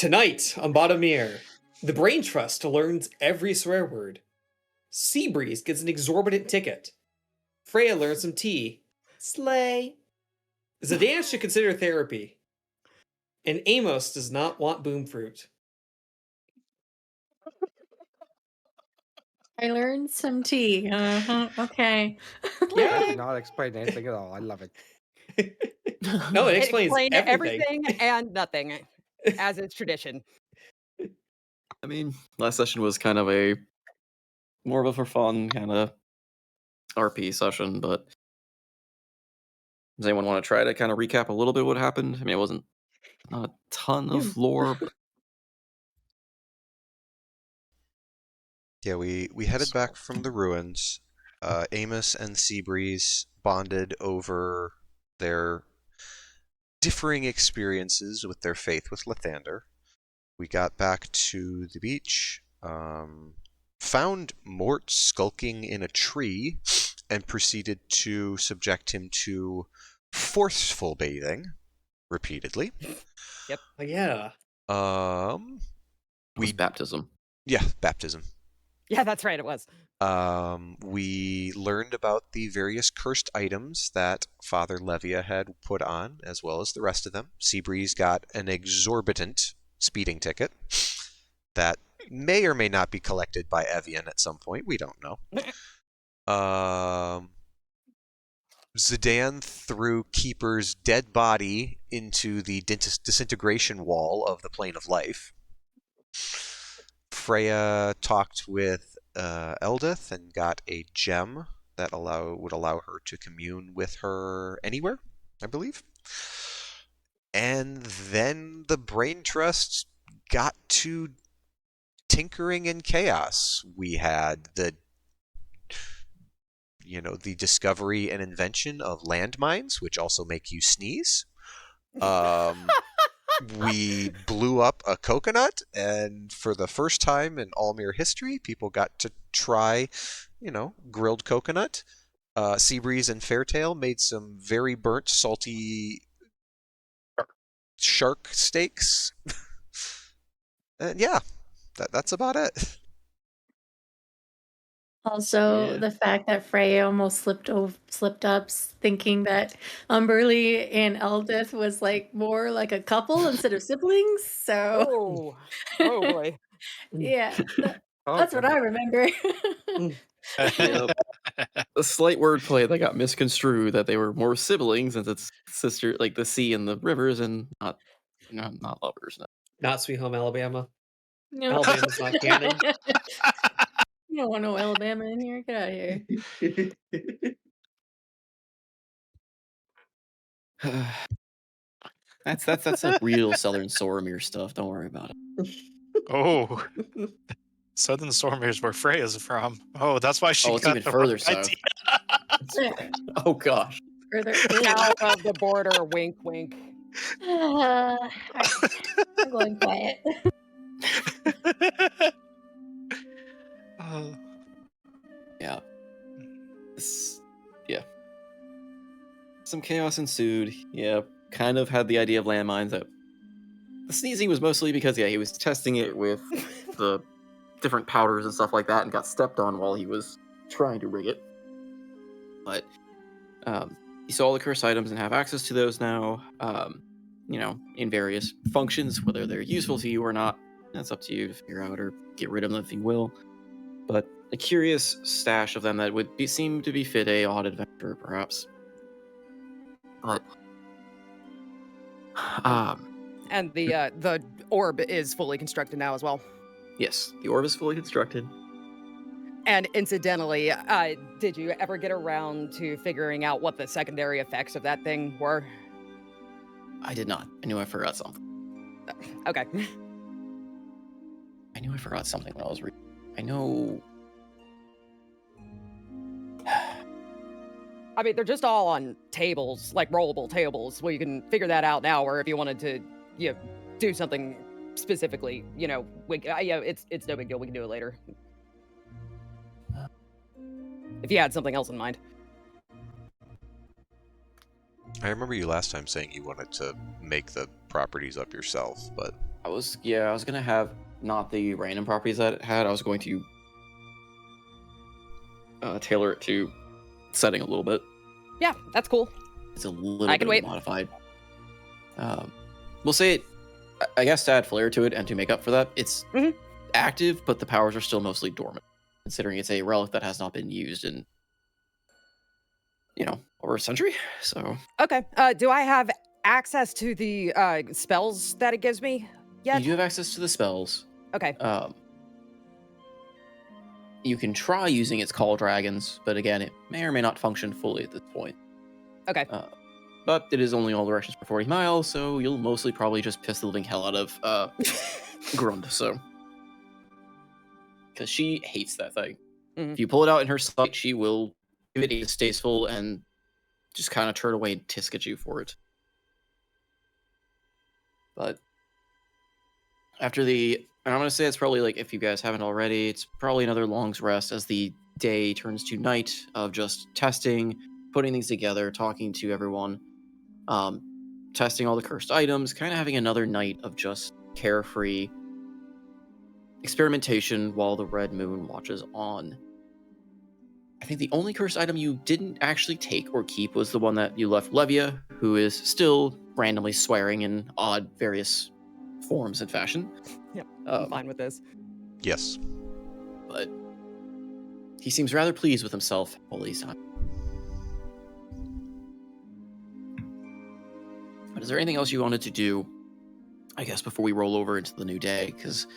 Tonight on Bottom Mir, the Brain Trust learns every swear word. Seabreeze gets an exorbitant ticket. Freya learns some tea. Slay. Zedan should consider therapy. And Amos does not want boom fruit. I learned some tea. Okay. Yeah. That did not explain anything at all. I love it. No, it It explains explained everything. everything and nothing, as is tradition. I mean, last session was kind of a more of a for fun kind of RP session, but does anyone want to try to kind of recap a little bit what happened? I mean, it wasn't a ton of lore, but Yeah, we headed back from the ruins. Amos and Seabreeze bonded over their differing experiences with their faith with Lathander. We got back to the beach, found Mort skulking in a tree, and proceeded to subject him to forceful bathing repeatedly. Yep. Oh, yeah. it was baptism. Yeah, baptism. Yeah, that's right, it was. We learned about the various cursed items that Father Levia had put on, as well as the rest of them. Seabreeze got an exorbitant speeding ticket that may or may not be collected by Evian at some point. We don't know. Zedan threw Keeper's dead body into the disintegration wall of the plane of life. Freya talked with Eldath and got a gem that would allow her to commune with her anywhere, I believe. And then the Brain Trust got to tinkering and chaos. We had the discovery and invention of landmines, which also make you sneeze. We blew up a coconut, and for the first time in all Mir history, people got to try, grilled coconut. Seabreeze and Fairtail made some very burnt, salty shark steaks. And yeah, that's about it. Also, the fact that Freya almost slipped up, thinking that Umberly and Eldath was like more like a couple instead of siblings. So, Oh boy. yeah, that's what I remember. A slight wordplay that got misconstrued that they were more siblings, since it's sister, like the sea and the rivers, and not lovers. No. Not Sweet Home Alabama. No. Alabama's not canon. You don't want no Alabama in here. Get out of here. That's like real Southern Soromir stuff. Don't worry about it. Oh, Southern Stormir is where Freya's from. Oh, that's why she. Oh, it's got even the further right south. idea. Oh gosh. Further. South of the border, wink, wink. I'm going quiet. Yeah. Yeah. Some chaos ensued. Yeah, kind of had the idea of landmines. That the sneezing was mostly because he was testing it with the different powders and stuff like that, and got stepped on while he was trying to rig it. But you saw all the cursed items and have access to those now. In various functions, whether they're useful to you or not. That's up to you to figure out, or get rid of them if you will. But a curious stash of them that would seem to befit a odd adventure, perhaps. But And the orb is fully constructed now as well. yes, the orb is fully constructed. And incidentally, did you ever get around to figuring out what the secondary effects of that thing were? I did not. I knew I forgot something. Okay. I knew I forgot something when I was reading. I know. I mean, they're just all on tables, like rollable tables. Well, you can figure that out now, or if you wanted to, do something specifically, it's no big deal. We can do it later. If you had something else in mind. I remember you last time saying you wanted to make the properties up yourself, but I was gonna have not the random properties that it had. I was going to tailor it to setting a little bit. Yeah, that's cool. It's a little I can bit wait. modified. We'll say it. I guess to add flair to it and to make up for that, it's Mhm. active, but the powers are still mostly dormant, considering it's a relic that has not been used in, over a century. So Okay. Do I have access to the spells that it gives me yet? you do have access to the spells. Okay. You can try using its call dragons, but again, it may or may not function fully at this point. Okay. But it is only all directions for 40 miles, so you'll mostly probably just piss the living hell out of Grund, so. Because she hates that thing. Mhm. If you pull it out in her sight, she will give it a distasteful and just kind of turn away and tisk at you for it. But after and I'm going to say it's probably like, if you guys haven't already, it's probably another long rest as the day turns to night of just testing, putting things together, talking to everyone, testing all the cursed items, kind of having another night of just carefree experimentation while the red moon watches on. I think the only cursed item you didn't actually take or keep was the one that you left Levia, who is still randomly swearing in odd various forms and fashion. Yep, I'm fine with this. Yes. But he seems rather pleased with himself all these times. But is there anything else you wanted to do, I guess, before we roll over into the new day? Because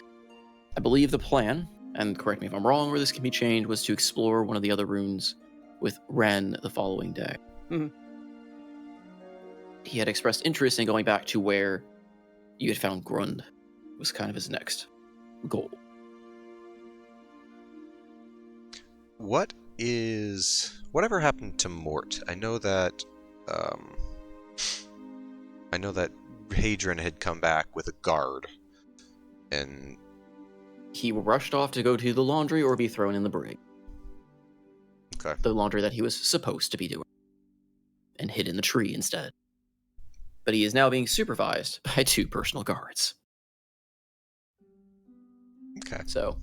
I believe the plan, and correct me if I'm wrong, or this can be changed, was to explore one of the other runes with Ren the following day. Mhm. He had expressed interest in going back to where you had found Grund, was kind of his next goal. Whatever happened to Mort? I know that Hadrian had come back with a guard, and He rushed off to go to the laundry or be thrown in the brig. okay. The laundry that he was supposed to be doing, and hid in the tree instead. But he is now being supervised by 2 personal guards. Okay. So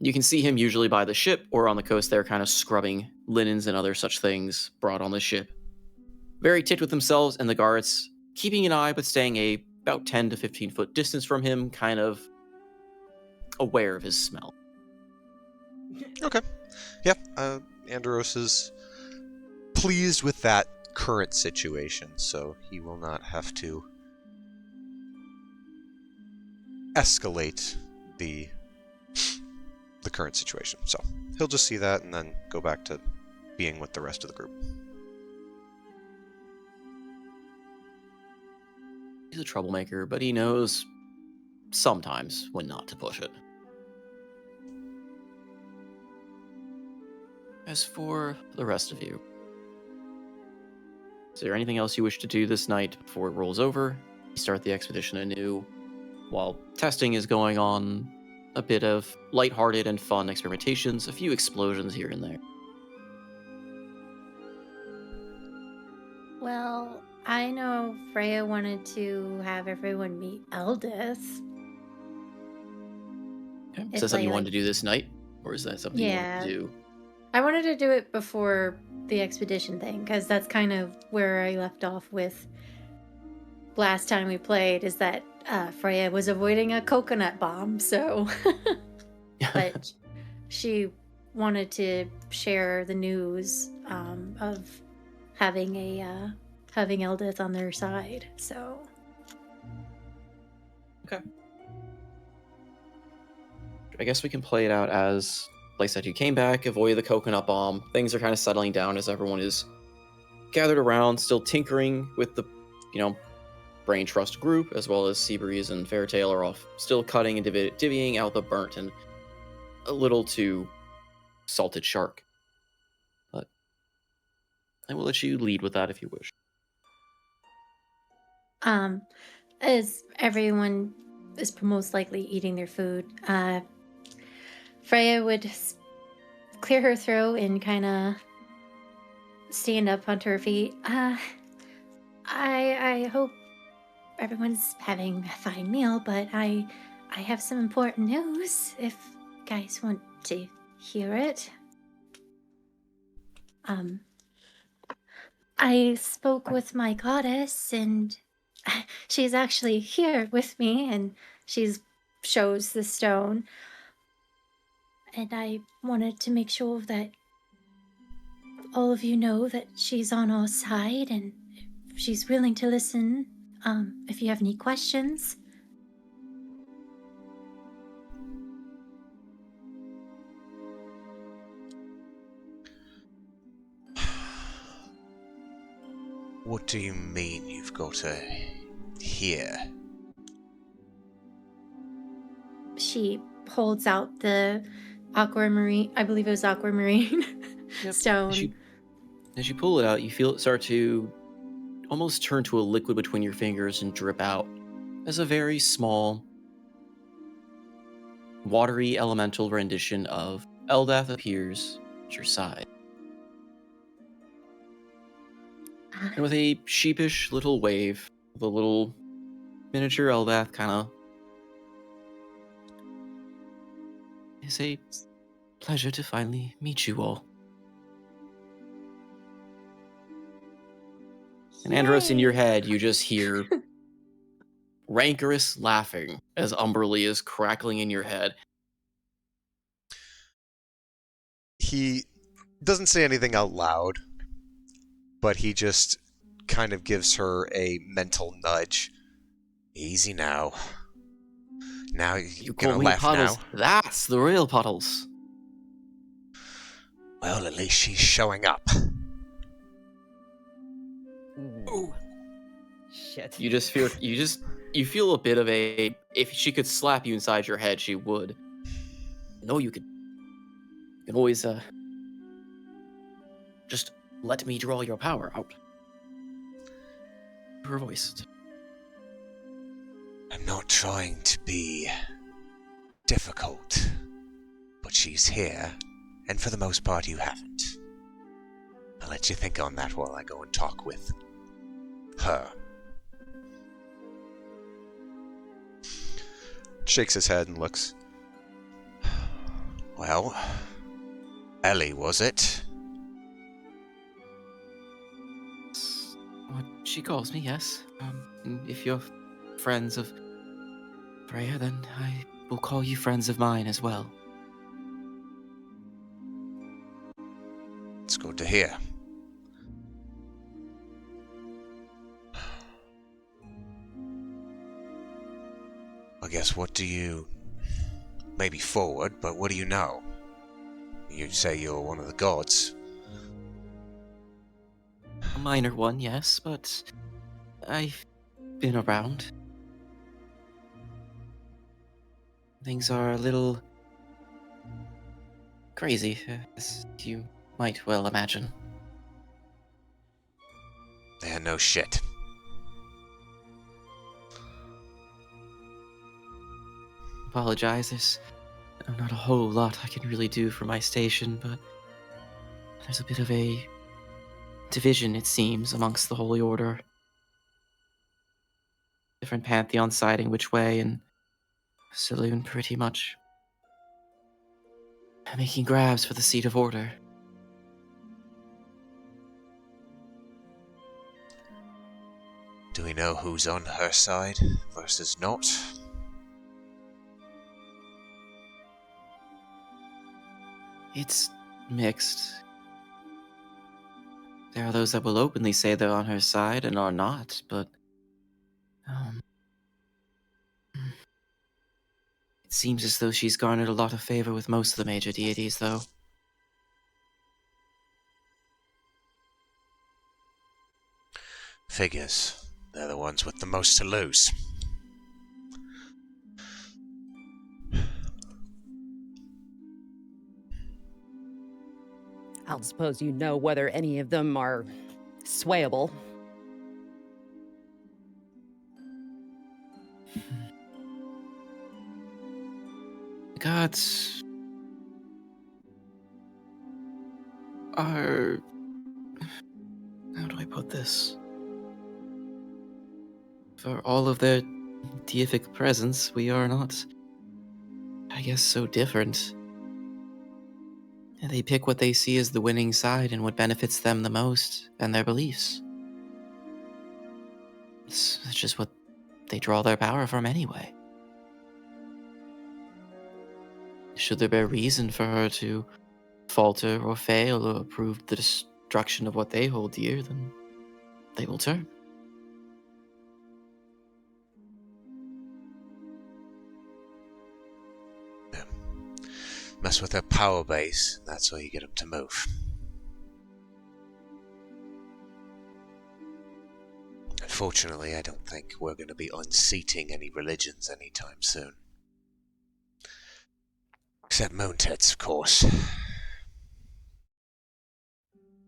you can see him usually by the ship or on the coast there, kind of scrubbing linens and other such things brought on the ship. Very ticked with themselves and the guards, keeping an eye but staying about 10 to 15 foot distance from him, kind of aware of his smell. Okay. Yeah. Andros is pleased with that current situation, so he will not have to escalate the current situation. So he'll just see that and then go back to being with the rest of the group. He's a troublemaker, but he knows sometimes when not to push it. As for the rest of you, is there anything else you wish to do this night before it rolls over? You start the expedition anew. While testing is going on, a bit of lighthearted and fun experimentations, a few explosions here and there. Well, I know Freya wanted to have everyone meet Eldath. Okay. Is If that something you I, wanted to do this night? Or is that something you wanted to do? I wanted to do it before the expedition thing, because that's kind of where I left off with last time we played, is that Freya was avoiding a coconut bomb, so... But she wanted to share the news of having Eldath on their side, so... Okay. I guess we can play it out as, like I said, you came back, avoided the coconut bomb. Things are kind of settling down as everyone is gathered around, still tinkering with the, Brain Trust group, as well as Seabreeze and Fairtail are off, still cutting and divvying out the burnt and a little too salted shark. But I will let you lead with that if you wish. As everyone is most likely eating their food, Freya would clear her throat and kind of stand up onto her feet. I hope everyone's having a fine meal, but I have some important news if you guys want to hear it. I spoke with my goddess, and she's actually here with me, and she shows the stone. And I wanted to make sure that all of you know that she's on our side, and she's willing to listen if you have any questions. What do you mean you've got to hear? She holds out the aquamarine, I believe it was aquamarine Yep. stone. As you pull it out, you feel it start to almost turn to a liquid between your fingers and drip out as a very small, watery elemental rendition of Eldath appears at your side. And with a sheepish little wave, the little miniature Eldath kind of is a pleasure to finally meet you all. And Andros, in your head, you just hear rancorous laughing as Umberly is crackling in your head. He doesn't say anything out loud, but he just kind of gives her a mental nudge. Easy now. Now You you're call gonna me laugh Puddles. now. That's the real Puddles. Well, at least she's showing up. Ooh. Shit. You feel a bit of a, if she could slap you inside your head, she would. No, you can always just let me draw your power out. Her voice. I'm not trying to be difficult, but she's here, and for the most part you haven't. I'll let you think on that while I go and talk with her. Shakes his head and looks. Well, Ellie, was it? What she calls me, yes. If you're friends of Freya, then I will call you friends of mine as well. It's good to hear. I guess what do you... Maybe forward, but what do you know? You say you're one of the gods. A minor one, yes, but I've been around. Things are a little crazy, as you might well imagine. Yeah, no shit. Apologize, there's not a whole lot I can really do for my station, but there's a bit of a division, it seems, amongst the Holy Order. Different pantheons siding which way, and Saloon pretty much making grabs for the seat of order. Do we know who's on her side versus not? It's mixed. There are those that will openly say they're on her side and are not, but it seems as though she's garnered a lot of favor with most of the major deities, though. Figures. They're the ones with the most to lose. I don't suppose you know whether any of them are swayable. The gods are... How do I put this? for all of their deific presence, we are not, I guess, so different. They pick what they see as the winning side and what benefits them the most and their beliefs. It's just what they draw their power from anyway. Should there be a reason for her to falter or fail or approve the destruction of what they hold dear, then they will turn. Mess with their power base, that's where you get them to move. Unfortunately, I don't think we're going to be unseating any religions anytime soon. Except Moontits, of course.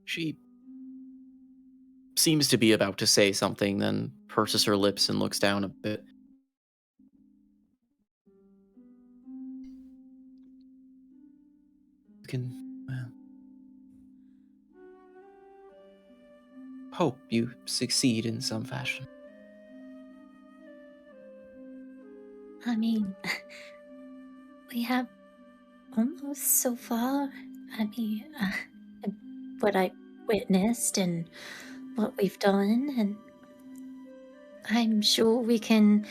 She seems to be about to say something, then purses her lips and looks down a bit. You can, well, hope you succeed in some fashion. I mean, we have almost so far. I mean, what I witnessed and what we've done, and I'm sure we can,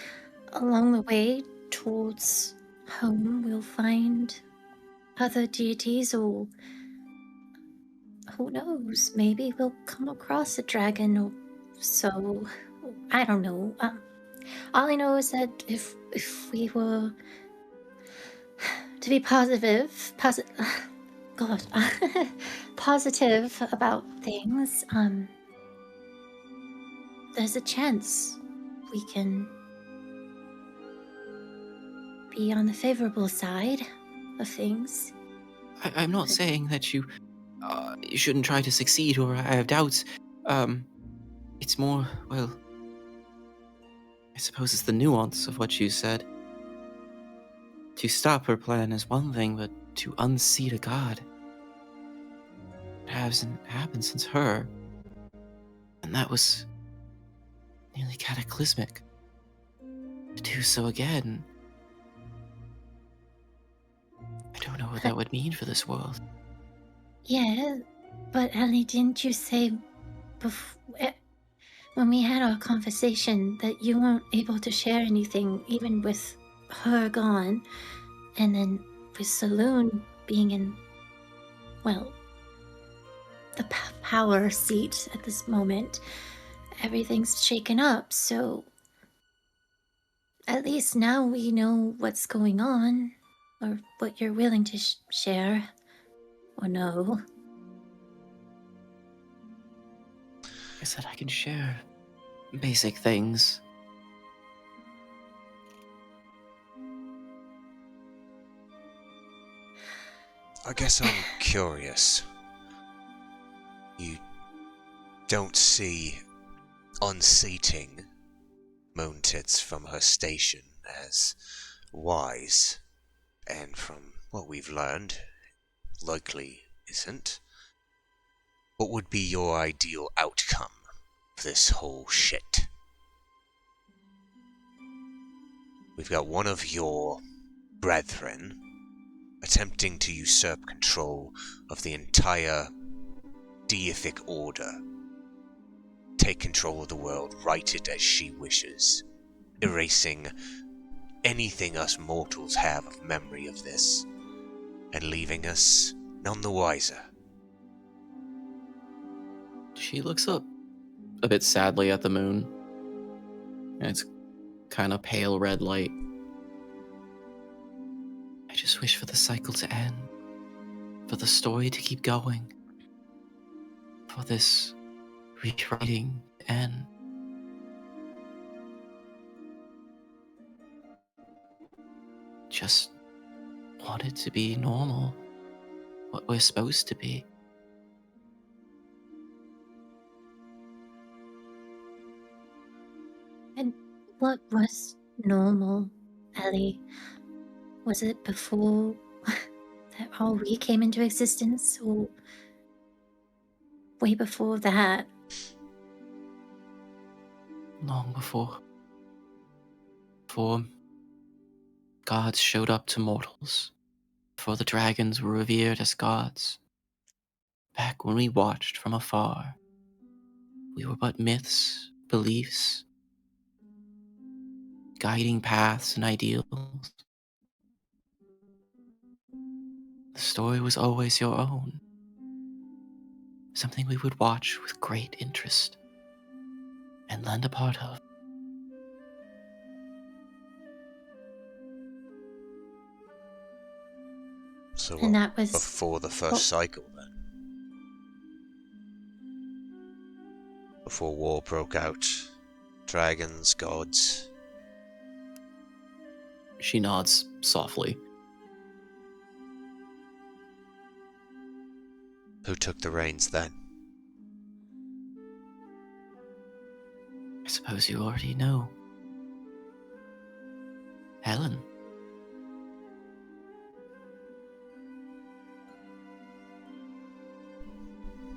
along the way towards home, we'll find other deities, or who knows, maybe we'll come across a dragon or so. I don't know. All I know is that if we were to be God, positive about things, there's a chance we can be on the favorable side of things. I'm not saying that you shouldn't try to succeed or I have doubts. It's more, well, I suppose it's the nuance of what you said. To stop her plan is one thing, but to unseat a god, it hasn't happened since her. And that was nearly cataclysmic. To do so again, I don't know what that would mean for this world. Yeah, but Ellie, didn't you say when we had our conversation that you weren't able to share anything even with her gone, and then with Saloon being in, well, the power seat at this moment, everything's shaken up, so at least now we know what's going on, or what you're willing to share, or no. I said I can share basic things. I guess I'm curious. You don't see unseating Moontits from her station as wise, and from what we've learned, likely isn't. What would be your ideal outcome of this whole shit? We've got one of your brethren attempting to usurp control of the entire deific order, take control of the world, write it as she wishes, erasing anything us mortals have of memory of this, and leaving us none the wiser. She looks up a bit sadly at the moon, and it's kind of pale red light. I just wish for the cycle to end, for the story to keep going, for this rewriting to end. Just want it to be normal, what we're supposed to be. And what was normal, Ellie? Was it before that all we came into existence, or way before that? Long before. before gods showed up to mortals, before the dragons were revered as gods. Back when we watched from afar, we were but myths, beliefs, guiding paths and ideals. The story was always your own, something we would watch with great interest and lend a part of. So And what, that was before the first cycle then? Before war broke out? Dragons, gods? She nods softly. Who took the reins then? I suppose you already know. Helen.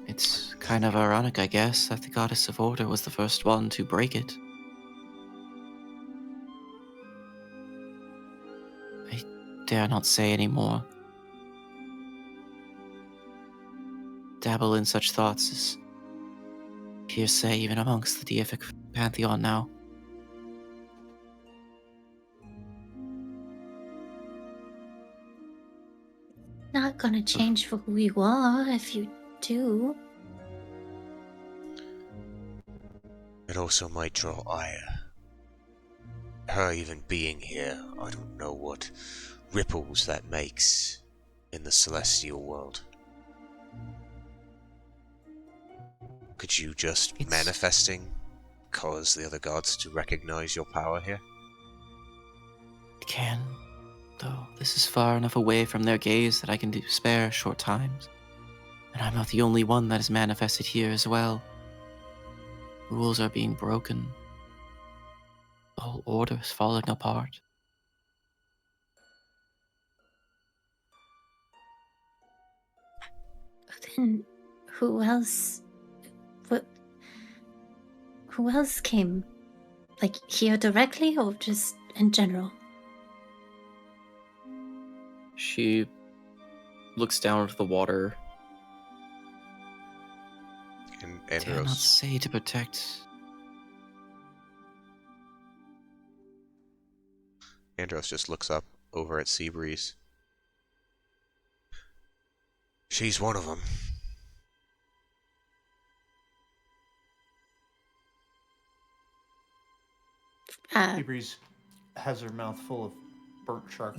It's kind of ironic, I guess, that the goddess of order was the first one to break it. I dare not say any more. Dabble in such thoughts is hearsay even amongst the deific pantheon now. not gonna change for who you are if you do. It also might draw ire. Her even being here, I don't know what ripples that makes in the celestial world. Could you just manifesting cause the other gods to recognize your power here? It can, though this is far enough away from their gaze that I can spare short times. And I'm not the only one that is manifested here as well. Rules are being broken. The whole order is falling apart. Then who else? Who else came? Like here directly or just in general? She looks down into the water. And Dare not Andros, say to protect. Andros just looks up over at Seabreeze. She's one of them. Seabreeze has her mouth full of burnt shark.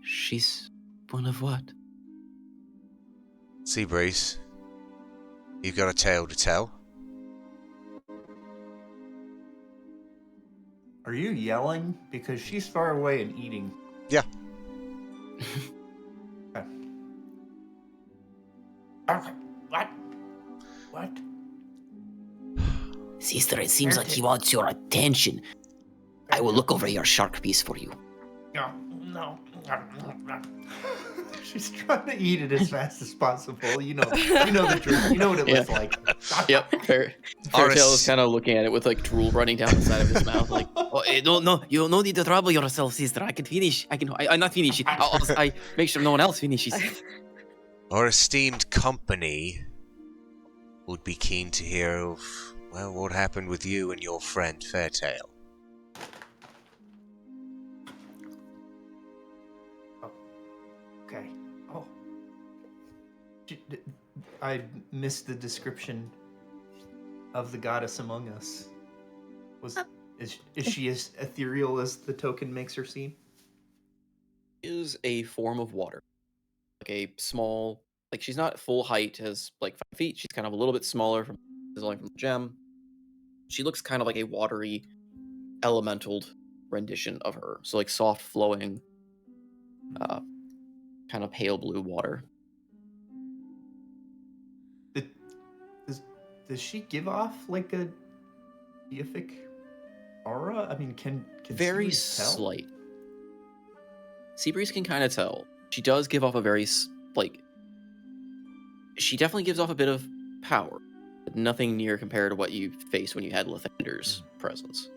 She's one of what? Seabreeze, you've got a tale to tell? Are you yelling? Because she's far away and eating. Yeah. Okay. What? What? Sister, it seems like he wants your attention. I will look over your shark piece for you. No. She's trying to eat it as fast as possible. You know the truth. You know what it looks like. Yep, Fairtail is kind of looking at it with like drool running down the side of his mouth, like, oh, no, you don't need to trouble yourself, sister. I can finish. I'm not finish. I make sure no one else finishes. Our esteemed company would be keen to hear of, well, what happened with you and your friend Fairtail. Okay. Oh. I missed the description of the goddess among us. Is she as ethereal as the token makes her seem? Is a form of water, like a small, like she's not full height as like 5 feet. She's kind of a little bit smaller from the gem. She looks kind of like a watery, elemental rendition of her. So like soft flowing, kind of pale blue water. Does she give off like a deific aura? I mean, can very Seabreeze tell? slight. Seabreeze can kind of tell. She does give off a very she definitely gives off a bit of power, but nothing near compared to what you faced when you had Lathander's presence.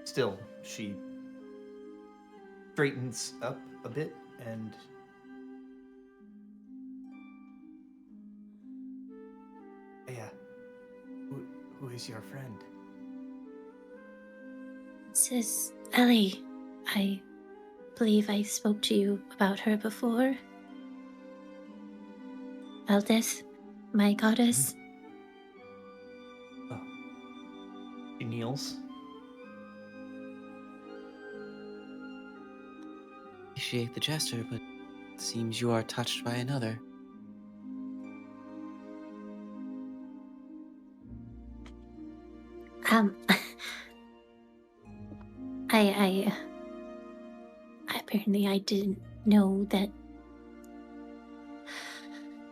Still, she straightens up a bit and yeah. Who is your friend? This is Ellie. I believe I spoke to you about her before. Eldath, my goddess. Oh. She kneels. Appreciate the gesture, but it seems you are touched by another. I apparently I didn't know that.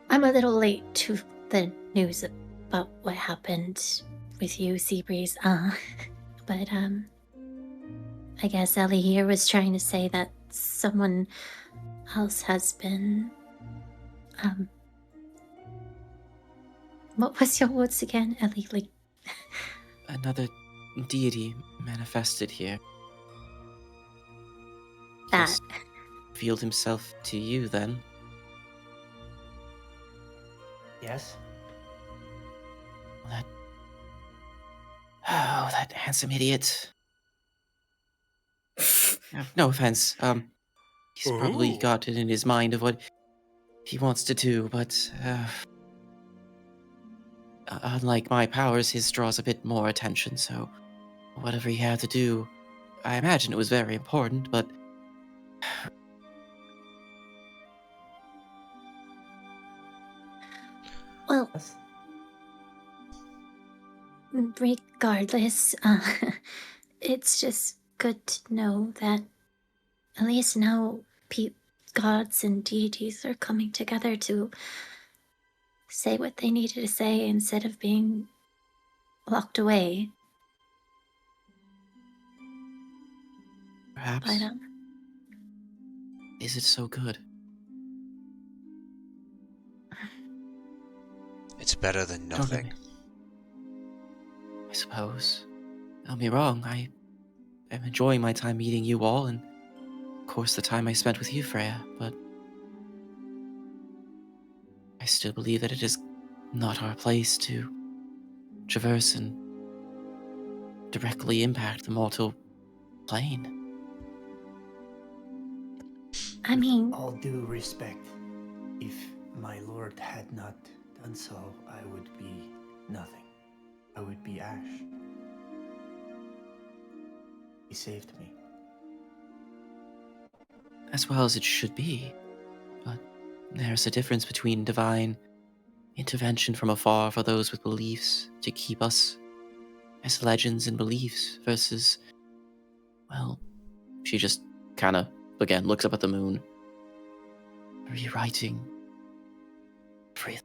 I'm a little late to the news about what happened with you, Seabreeze. But I guess Ellie here was trying to say that someone else has been. What was your words again, Ellie? Like Another deity manifested here. that. Just revealed himself to you then. Yes. That handsome idiot. No offense. He's probably Ooh. got it in his mind of what he wants to do, but unlike my powers, his draws a bit more attention, so whatever he had to do, I imagine it was very important, but Well, Yes. regardless, it's just good to know that at least now gods and deities are coming together to say what they needed to say instead of being locked away. perhaps, But is it so good? It's better than Don't get nothing. me- I suppose. Don't be wrong, I am enjoying my time meeting you all, and of course the time I spent with you, Freya, but I still believe that it is not our place to traverse and directly impact the mortal plane. I mean, All due respect, if my lord had not done so, I would be nothing. I would be ash. He saved me. As well as it should be, but there's a difference between divine intervention from afar for those with beliefs to keep us as legends and beliefs versus, well, she just kind of, again, looks up at the moon, rewriting everything.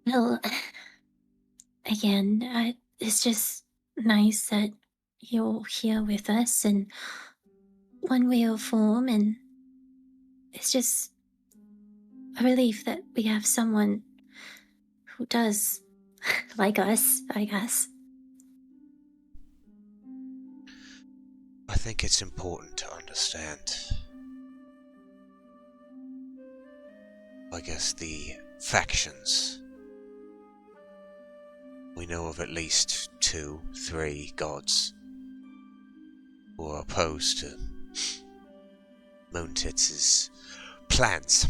well, again, it's just nice that you're here with us in one way or form, and it's just a relief that we have someone who does like us, I guess. I think it's important to understand, I guess, the factions. We know of at least 2, 3 gods who are opposed to Moontits' plans.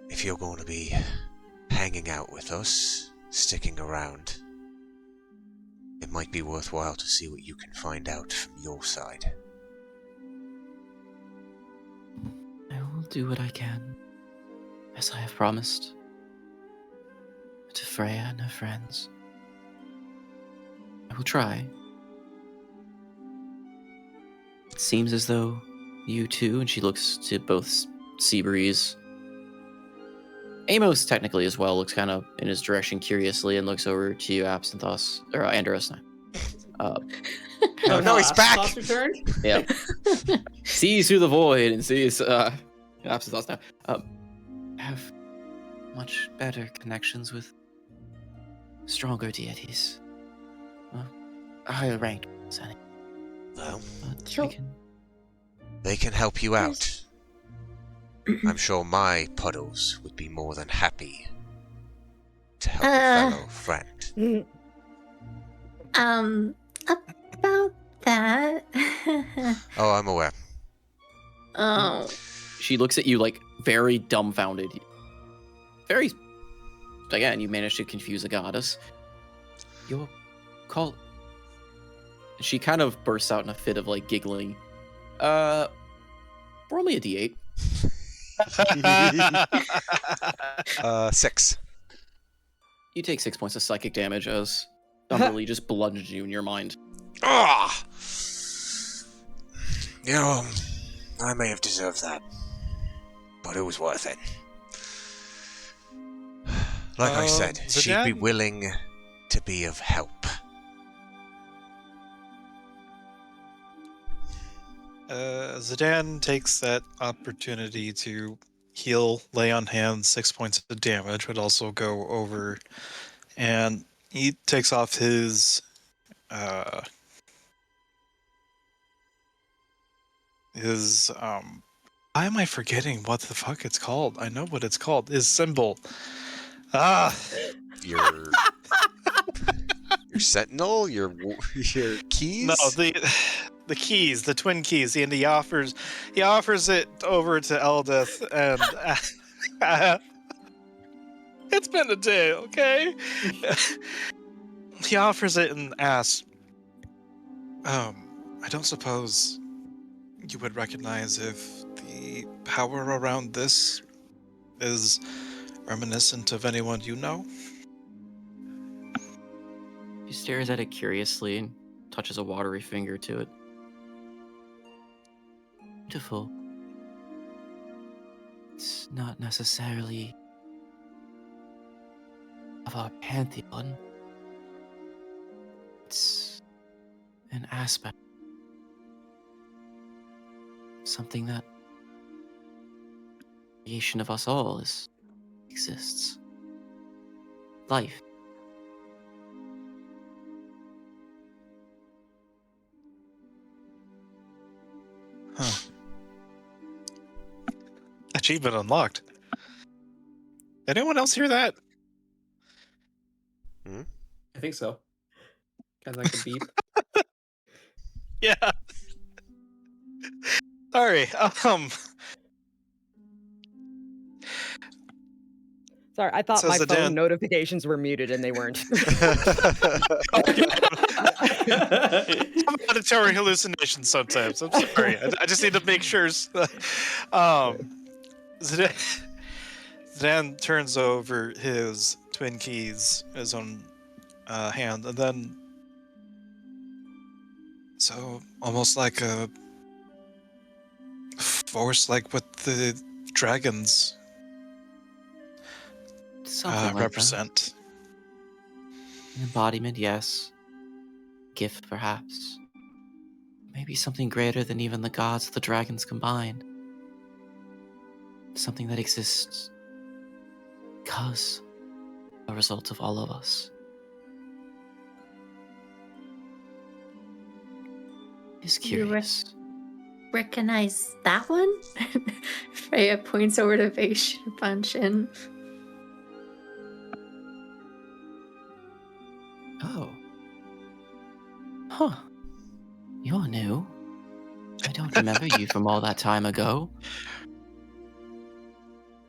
If you're going to be hanging out with us, sticking around, it might be worthwhile to see what you can find out from your side. I will do what I can, as I have promised, to Freya and her friends. I will try. It seems as though you two, and she looks to both Seabreeze. Amos, technically as well, looks kind of in his direction curiously and looks over to you, Absinthos, or Andros. No, he's back! Returned? Yeah. Sees through the void and sees Opposite thoughts now. Have much better connections with stronger deities. Well, higher ranked ones, anyway. Well, But Sure. they can help you out. There's- I'm sure my puddles would be more than happy to help a fellow friend. About that. Oh, I'm aware. Oh. She looks at you like very dumbfounded. Very, again, you managed to confuse a goddess. Your call. She kind of bursts out in a fit of like giggling. We're only a D8. 6. You take 6 points of psychic damage as Umberly just bludgeons you in your mind. Ah! You know, I may have deserved that, but it was worth it. Like I said, she'd be Zedan? willing to be of help. Zedan takes that opportunity to heal, lay on hands, 6 points of damage would also go over, and he takes off his why am I forgetting what the fuck it's called? I know what it's called. His symbol. Your sentinel, your keys. No, the keys, the twin keys, and he offers it over to Eldath, and it's been a day, okay? He offers it and asks, I don't suppose you would recognize if the power around this is reminiscent of anyone you know? She stares at it curiously and touches a watery finger to it. Beautiful. It's not necessarily of our pantheon. It's an aspect. Something that creation of us all exists. Life. Huh. Achievement unlocked. Anyone else hear that? I think so. Kind of like a beep. Yeah. Sorry. Sorry, I thought So my Zedan- phone notifications were muted and they weren't. I'm auditory hallucinations sometimes. I'm sorry. I just need to make sure. Zedan turns over his twin keys, his own hand, and then so almost like a force, like what the dragons Something like represent. that. An embodiment, yes. Gift, perhaps. Maybe something greater than even the gods of the dragons combined. Something that exists because a result of all of us. Is You curious. Recognize that one? Freya points over to Vanshin. Oh. Huh. You're new. I don't remember you from all that time ago.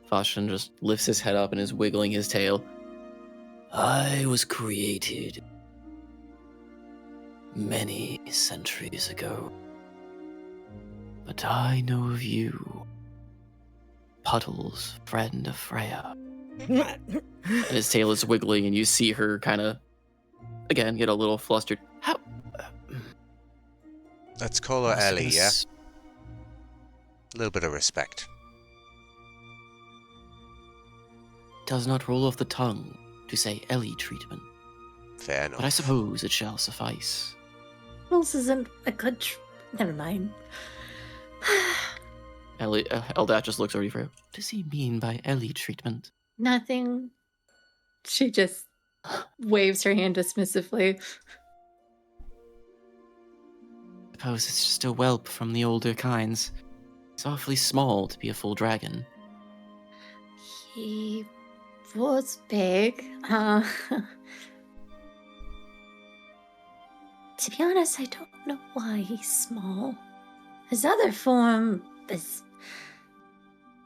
Fashion just lifts his head up and is wiggling his tail. I was created many centuries ago. But I know of you, Puddles, friend of Freya. And his tail is wiggling, and you see her kind of, again, get a little flustered. How? Let's call her I was Ellie, gonna yeah? s- A little bit of respect. Does not roll off the tongue to say Ellie treatment, Fair enough. but I suppose it shall suffice. Rules isn't a good. Never mind. Eldath just looks over you for you. What does he mean by Ellie treatment? Nothing. She just waves her hand dismissively. Suppose it's just a whelp from the older kinds. He's awfully small to be a full dragon. He was big. To be honest, I don't know why he's small. His other form is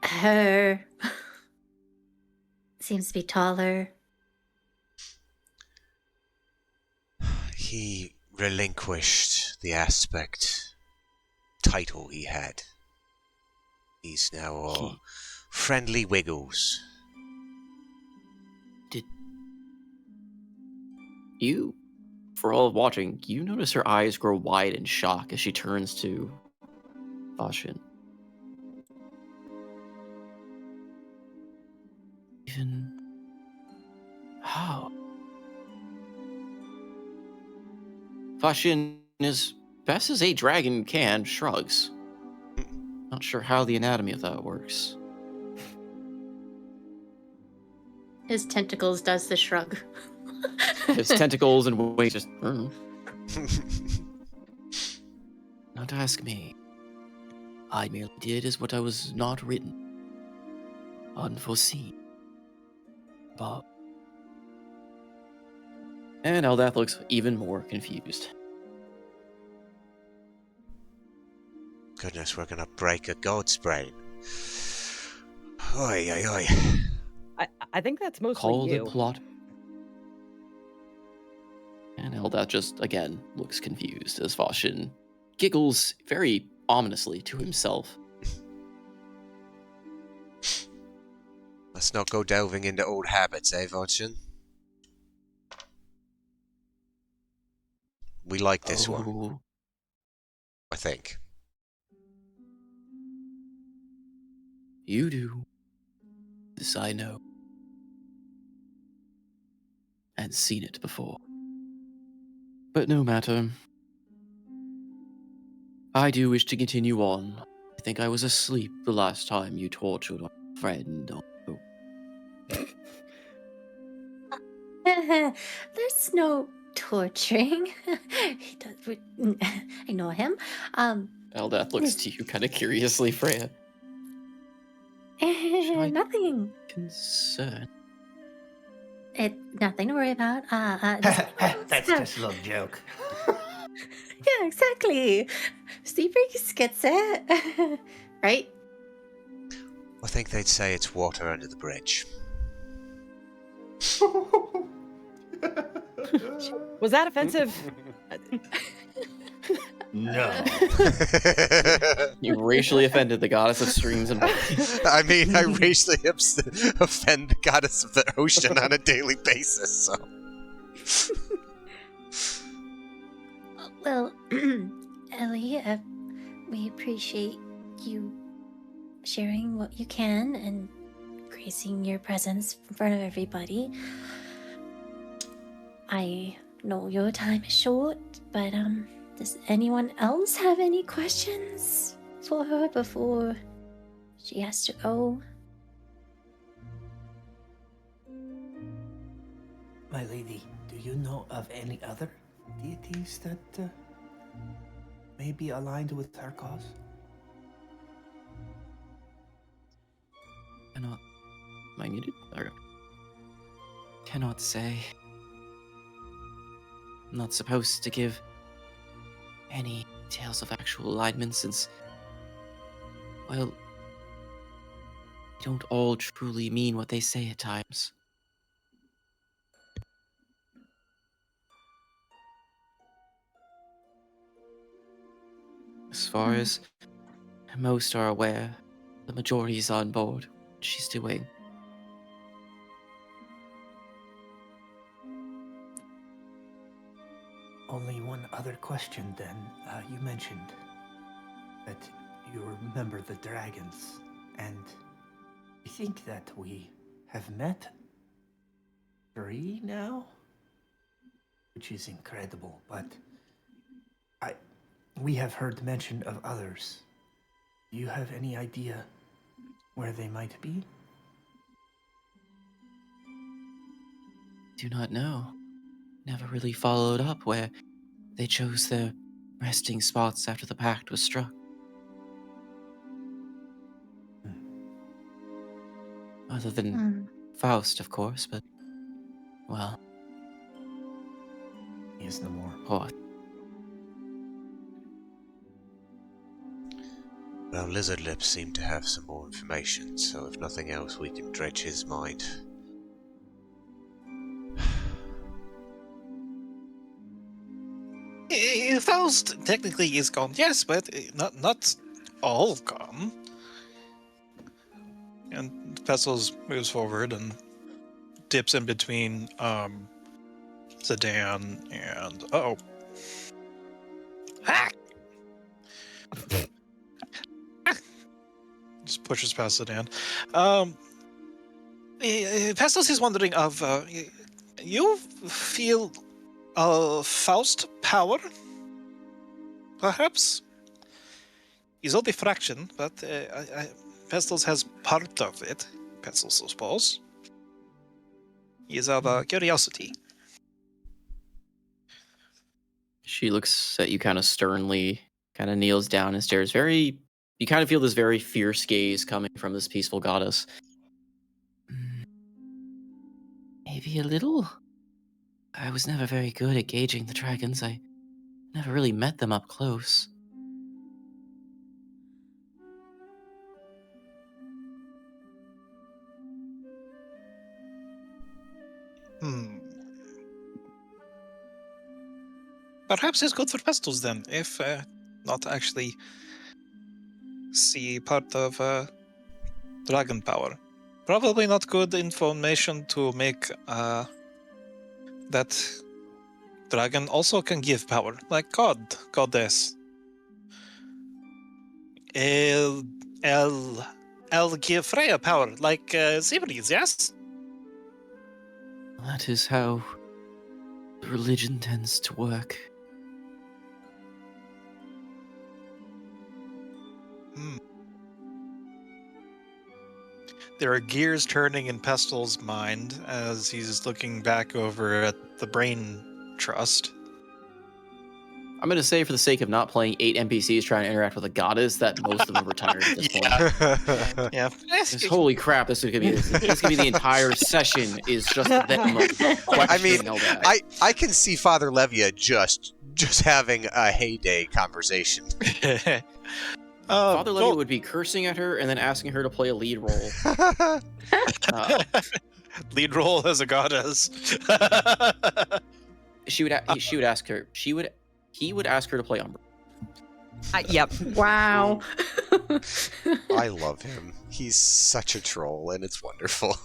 her. Seems to be taller. He relinquished the title he had. He's now all friendly wiggles. Did you, for all of watching, you notice her eyes grow wide in shock as she turns to Fashin. Even how? Fashin, as best as a dragon can, shrugs. Not sure how the anatomy of that works. His tentacles does the shrug. His tentacles and wings just... Not ask me. I merely did as what I was not written. Unforeseen. Bob. And Eldath looks even more confused. Goodness, we're gonna break a god's brain. Oi, oi, oi. I think that's mostly Called you. it plot. And Eldath just, again, looks confused as Fashin giggles very ominously to himself. Let's not go delving into old habits, eh, Vodson? We like this one, Oh, I think. you do. This I know. And seen it before. But no matter. I do wish to continue on. I think I was asleep the last time you tortured our friend. Oh, There's no torturing. He does. I know him. Eldath looks to you kind of curiously, Freya. I- Nothing. Concern. Nothing to worry about. Does anyone else That's have- just a little joke. Yeah, exactly. Seabreeze gets it. Right? I think they'd say it's water under the bridge. Was that offensive? No. You racially offended the goddess of streams and I mean, I racially offend the goddess of the ocean on a daily basis, so... Well, Ellie, we appreciate you sharing what you can and gracing your presence in front of everybody. I know your time is short, but does anyone else have any questions for her before she has to go? My lady, do you know of any other deities that may be aligned with our cause? Cannot. Am I muted? Okay. Cannot say. I'm not supposed to give any details of actual alignment since, well, they don't all truly mean what they say at times. As far as most are aware, the majority is on board. She's doing. Only one other question then. You mentioned that you remember the dragons, and I think that we have met 3 now, which is incredible, but we have heard mention of others. Do you have any idea where they might be? Do not know. Never really followed up where they chose their resting spots after the pact was struck. Other than Faust, of course, but, well, He is no more. poor. Well, Lizard Lips seem to have some more information, so if nothing else, we can dredge his mind. Faust technically is gone, yes, but not all gone. And Pestles moves forward and dips in between Zedan and ah! Just pushes past Zedan. Pestles is wondering of you feel Faust power? Perhaps? He's only fraction, but Pestles has part of it. Pestles, I suppose. He is of curiosity. She looks at you kind of sternly, kind of kneels down and stares very... You kind of feel this very fierce gaze coming from this peaceful goddess. Maybe a little? I was never very good at gauging the dragons. I never really met them up close. Perhaps it's good for Pestles then, if not actually see part of dragon power. Probably not good information to make that dragon also can give power, like goddess. El give Freya power, like Zebries, yes? That is how religion tends to work. There are gears turning in Pestil's mind as he's looking back over at the brain trust. I'm going to say, for the sake of not playing 8 NPCs trying to interact with a goddess, that most of them are retired at this point. Yeah. Because holy crap, this is going to be the entire session is just them questioning Eldath. I can see Father Levia just having a heyday conversation. Father Levia would be cursing at her and then asking her to play a lead role. Lead role as a goddess. He would ask her to play Umbra. Yep. Wow. I love him. He's such a troll, and it's wonderful.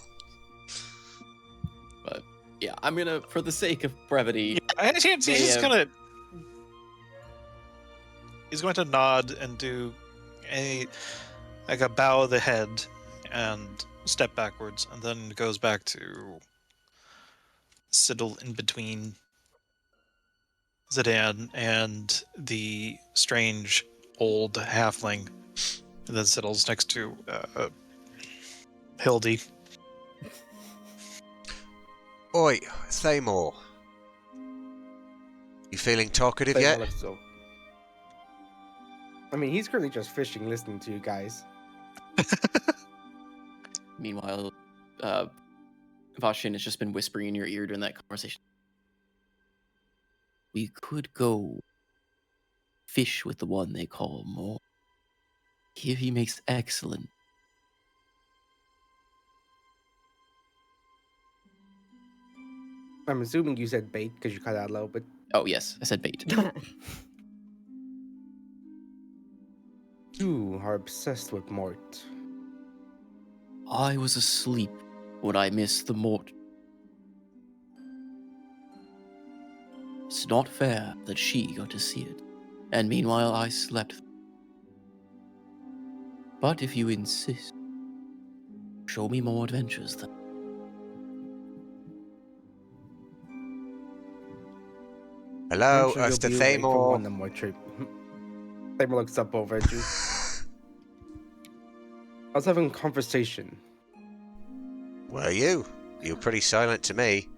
But yeah, I'm gonna, for the sake of brevity, he's going to nod and do a bow of the head and step backwards, and then goes back to sidle in between Zedan and the strange old halfling, and then settles next to Hildie. Oi, Themor. You feeling talkative yet? So. I mean, he's currently just fishing, listening to you guys. Meanwhile, Vashin has just been whispering in your ear during that conversation. We could go fish with the one they call More. Here he makes excellent. I'm assuming you said bait because you cut out low, but... Oh, yes, I said bait. You are obsessed with Mort. I was asleep when I missed the Mort. It's not fair that she got to see it, and meanwhile I slept. But if you insist, show me more adventures then. Hello, Eventually Mr. you'll be awake from Themor. one more trip. Themor looks up over at you. I was having a conversation. Were you? You were pretty silent to me.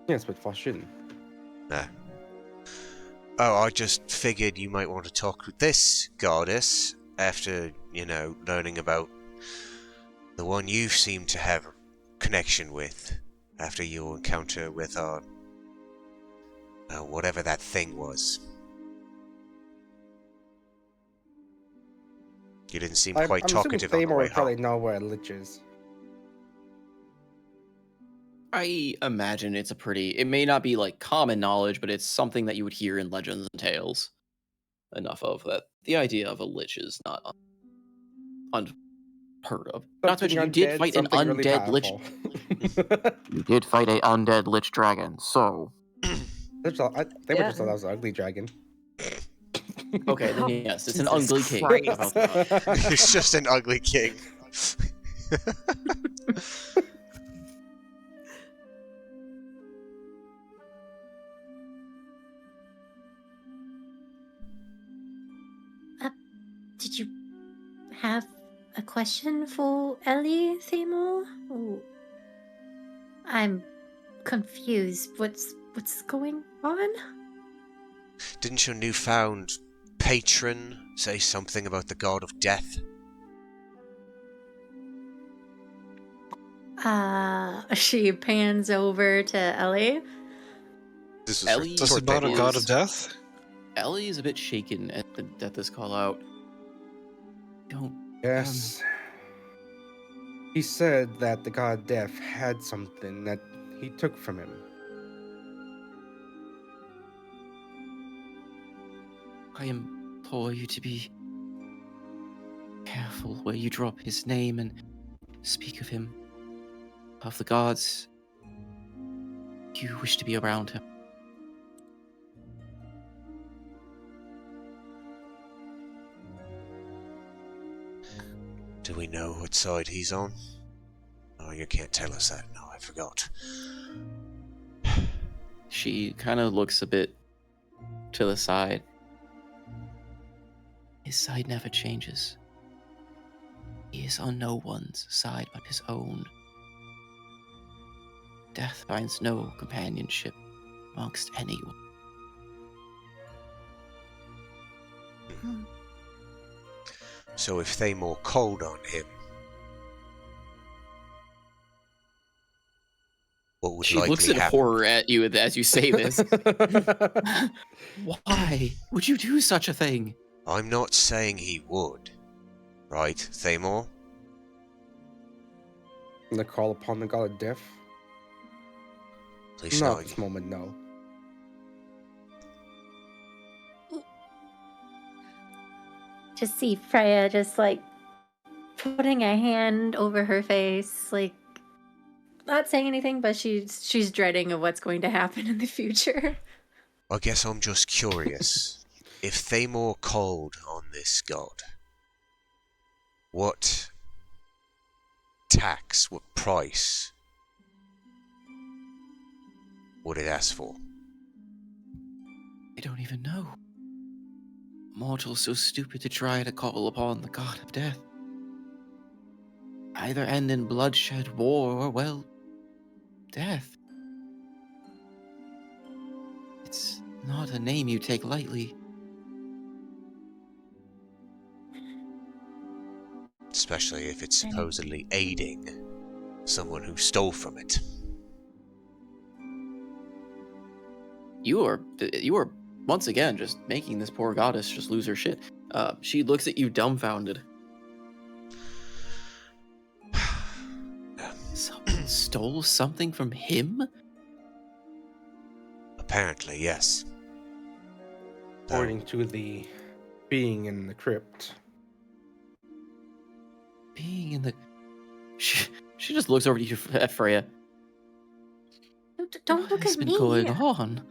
Yes, but Fashin. Nah. Oh, I just figured you might want to talk with this goddess after, learning about the one you seem to have a connection with after your encounter with whatever that thing was. You didn't seem quite talkative on the Thamor way would probably home. know where a lich is. I imagine it's it may not be like common knowledge, but it's something that you would hear in legends and tales. Enough of that. The idea of a lich is not unheard of. Not to mention, you did fight an really undead lich. powerful. You did fight a undead lich dragon, so. They just thought that was an ugly dragon. Okay, then yes, it's an Jesus ugly king. Christ. How about that? It's just an ugly king. Did you have a question for Ellie, Themor? Oh, I'm confused. What's going on? Didn't your newfound patron say something about the god of death? She pans over to Ellie. This Ellie- Is this about a god of death? Ellie is a bit shaken at this call out. Don't. Yes. He said that the god of death had something that he took from him. I implore you to be careful where you drop his name and speak of him, of the gods. You wish to be around him. Do we know what side he's on? Oh, you can't tell us that. No, I forgot. She kind of looks a bit to the side. His side never changes. He is on no one's side but his own. Death finds no companionship amongst anyone. So if Themor called on him, what would She likely looks in happen? horror at you as you say this. Why would you do such a thing? I'm not saying he would. Right, Themor? And the call upon the god of death? At least Not not at this moment, no. Just see Freya just like putting a hand over her face, like not saying anything, but she's dreading of what's going to happen in the future. I guess I'm just curious. If Themor called on this god, what tax, what price would it ask for? I don't even know. Mortals so stupid to try to call upon the god of death. Either end in bloodshed, war, or, well, death. It's not a name you take lightly. Especially if it's supposedly aiding someone who stole from it. You are once again just making this poor goddess just lose her shit. She looks at you dumbfounded. Someone stole something from him? Apparently, yes. According to the being in the crypt. Being in the... She just looks over to you at Freya. Don't What look has at been me. going on?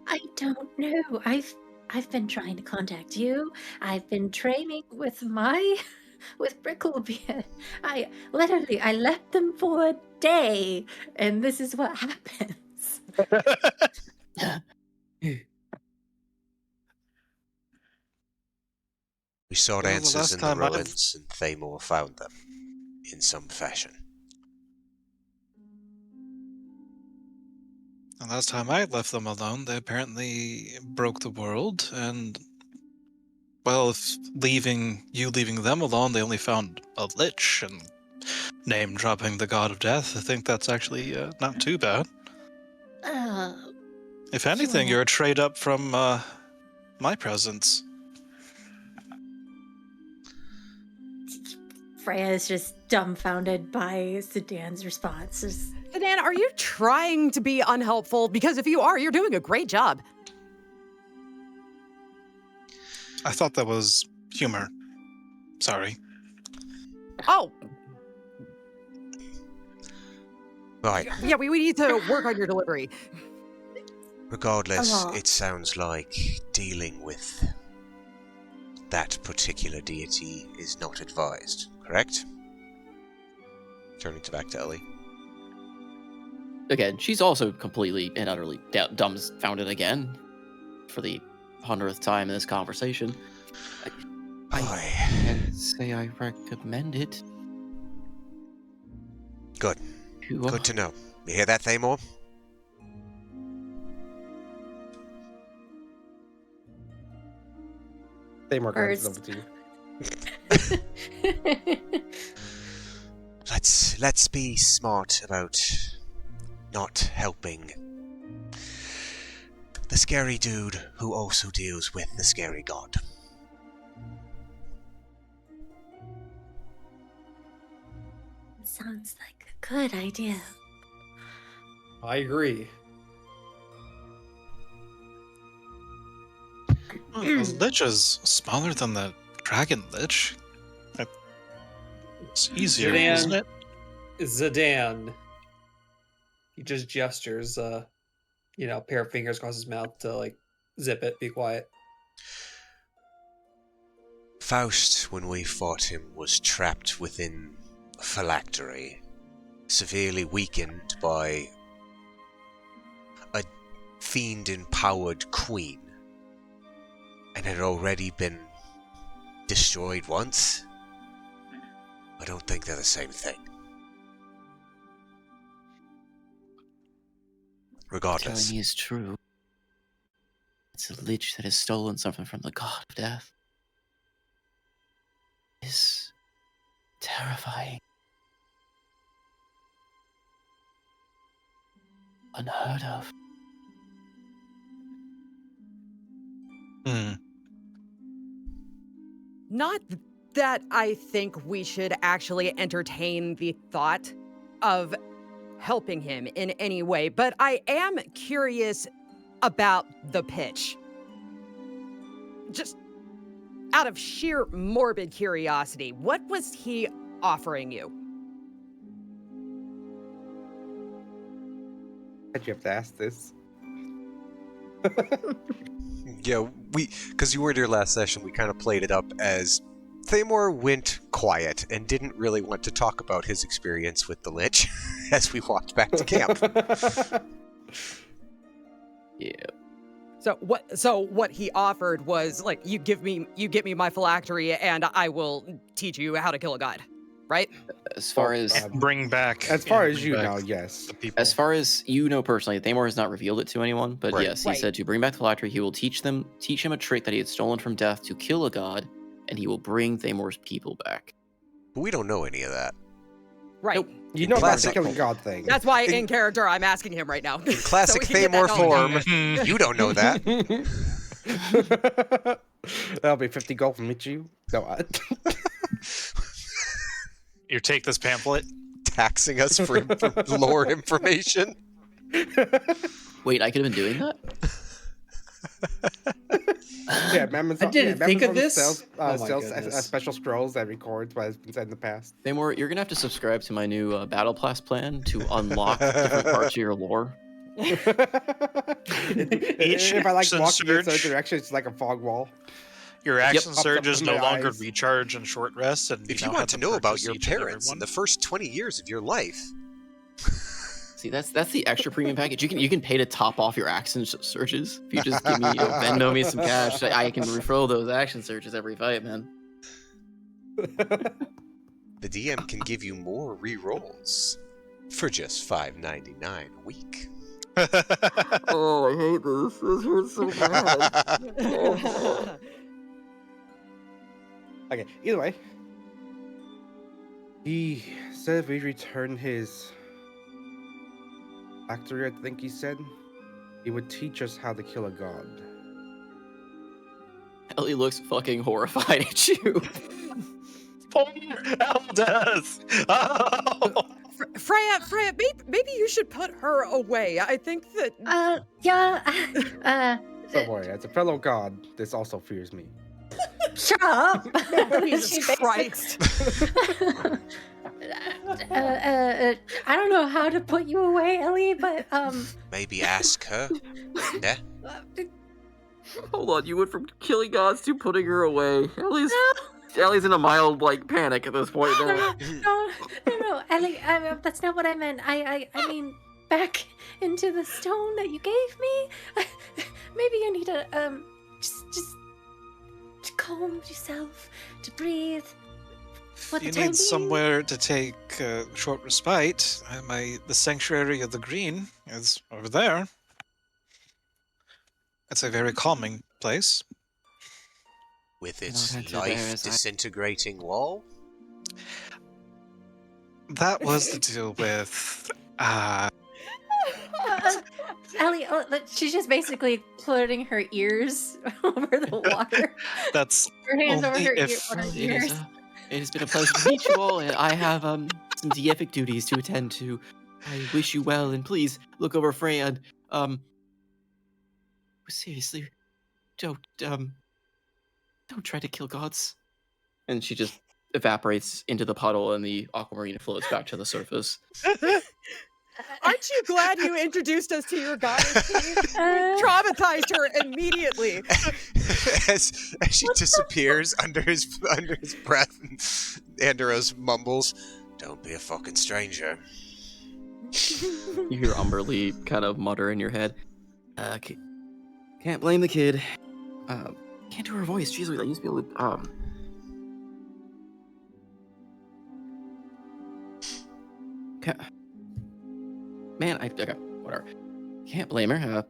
I don't know. I've been trying to contact you. I've been training with Brickleby. I left them for a day, and this is what happens. We sought Well, the answers last in the time I've- ruins, and Themor found them in some fashion. The last time I left them alone, they apparently broke the world, and well, if leaving them alone, they only found a lich and name dropping the god of death. I think that's actually not too bad. If anything, wanna- you're a trade up from my presence. Freya is just dumbfounded by Zedan's response. Zedan, are you trying to be unhelpful? Because if you are, you're doing a great job. I thought that was humor. Sorry. Oh, Right. yeah, we need to work on your delivery. Regardless, Aw. it sounds like dealing with that particular deity is not advised, correct? Turning back to Ellie. Again, she's also completely and utterly dumbfounded again for the 100th time in this conversation. I can't say I recommend it. Good. You Good to know. You hear that, Themor? Themor Birds. glances over to you. Let's be smart about not helping the scary dude who also deals with the scary god. Sounds like a good idea. I agree. Oh, the lich is smaller than the dragon lich. It's easier, Zedan. isn't it? Zedan. He just gestures, pair of fingers across his mouth to like zip it, be quiet. Faust, when we fought him, was trapped within a phylactery, severely weakened by a fiend-empowered queen, and had already been destroyed once. I don't think they're the same thing. Regardless. Telling me is true. It's a lich that has stolen something from the god of death. Is terrifying. Unheard of. Hmm. Not that I think we should actually entertain the thought of helping him in any way, but I am curious about the pitch. Just out of sheer morbid curiosity, what was he offering you? Why'd you have to ask this? Yeah, because you weren't here last session, we kind of played it up as Themor went quiet and didn't really want to talk about his experience with the Lich as we walked back to camp. Yeah. So what he offered was like, you get me my phylactery and I will teach you how to kill a god, right? As far as Bring back. As far yeah, as bring you back know, yes. the people. As far as you know personally, Themor has not revealed it to anyone, but Right. yes, he Right. said to bring back the phylactery, he will teach him a trick that he had stolen from death to kill a god, and he will bring Themor's people back. But we don't know any of that. Right. Nope. You know about Classic- the killing god thing. That's why In- in character I'm asking him right now. In classic So we can get Themor that knowledge. form, you don't know that. That'll be 50 gold from Michu. No, You take this pamphlet. Taxing us for lore information. Wait, I could have been doing that? yeah, Mammon's, I didn't think of this. Sells, Oh my sells goodness. special scrolls that records what has been said in the past. Themor, you're gonna have to subscribe to my new Battle Pass plan to unlock different parts of your lore. Each If I like action walking in surge- certain direction, it's like a fog wall. Your action Pops up surges in no my longer eyes. recharge and short rest, and If you now want have to know about purchase your each and every parents in one. the first 20 years of your life, See, that's the extra premium package. You can pay to top off your action surges. If you just give me, Venmo me some cash, I can refill those action surges every fight, man. The DM can give you more re-rolls for just $5.99 a week. Oh, I hate this. This hurts so bad. Okay, either way. He said if we return his factory, I think he said, he would teach us how to kill a god. Ellie looks fucking horrified at you. Poor Eldath! Oh! Freya, maybe you should put her away. I think that. Yeah. Don't worry, as a fellow god, this also fears me. Shut up! Jesus She Christ. I don't know how to put you away, Ellie, but Maybe ask her. Yeah? Hold on, you went from killing gods to putting her away. Ellie's in a mild, panic at this point now. No, Ellie, that's not what I meant. I mean, back into the stone that you gave me. Maybe you need to just to calm yourself, to breathe. If you need somewhere to take a short respite, the Sanctuary of the Green is over there. It's a very calming place. With its Not enter there as I- life-disintegrating wall? That was to deal with. Ellie, she's just basically putting her ears over the water. That's Her hands over only her, if- on her It ears. has been a pleasure to meet you all, and I have some deific duties to attend to. I wish you well, and please look over Freya and seriously, don't try to kill gods. And she just evaporates into the puddle, and the aquamarine floats back to the surface. Aren't you glad you introduced us to your goddess? Traumatized her immediately. as she disappears under his breath, and Andros mumbles, "Don't be a fucking stranger." You hear Umberly kind of mutter in your head. Can't blame the kid. Can't do her voice. Jeez, I used to be able to. Man, okay, whatever. Can't blame her.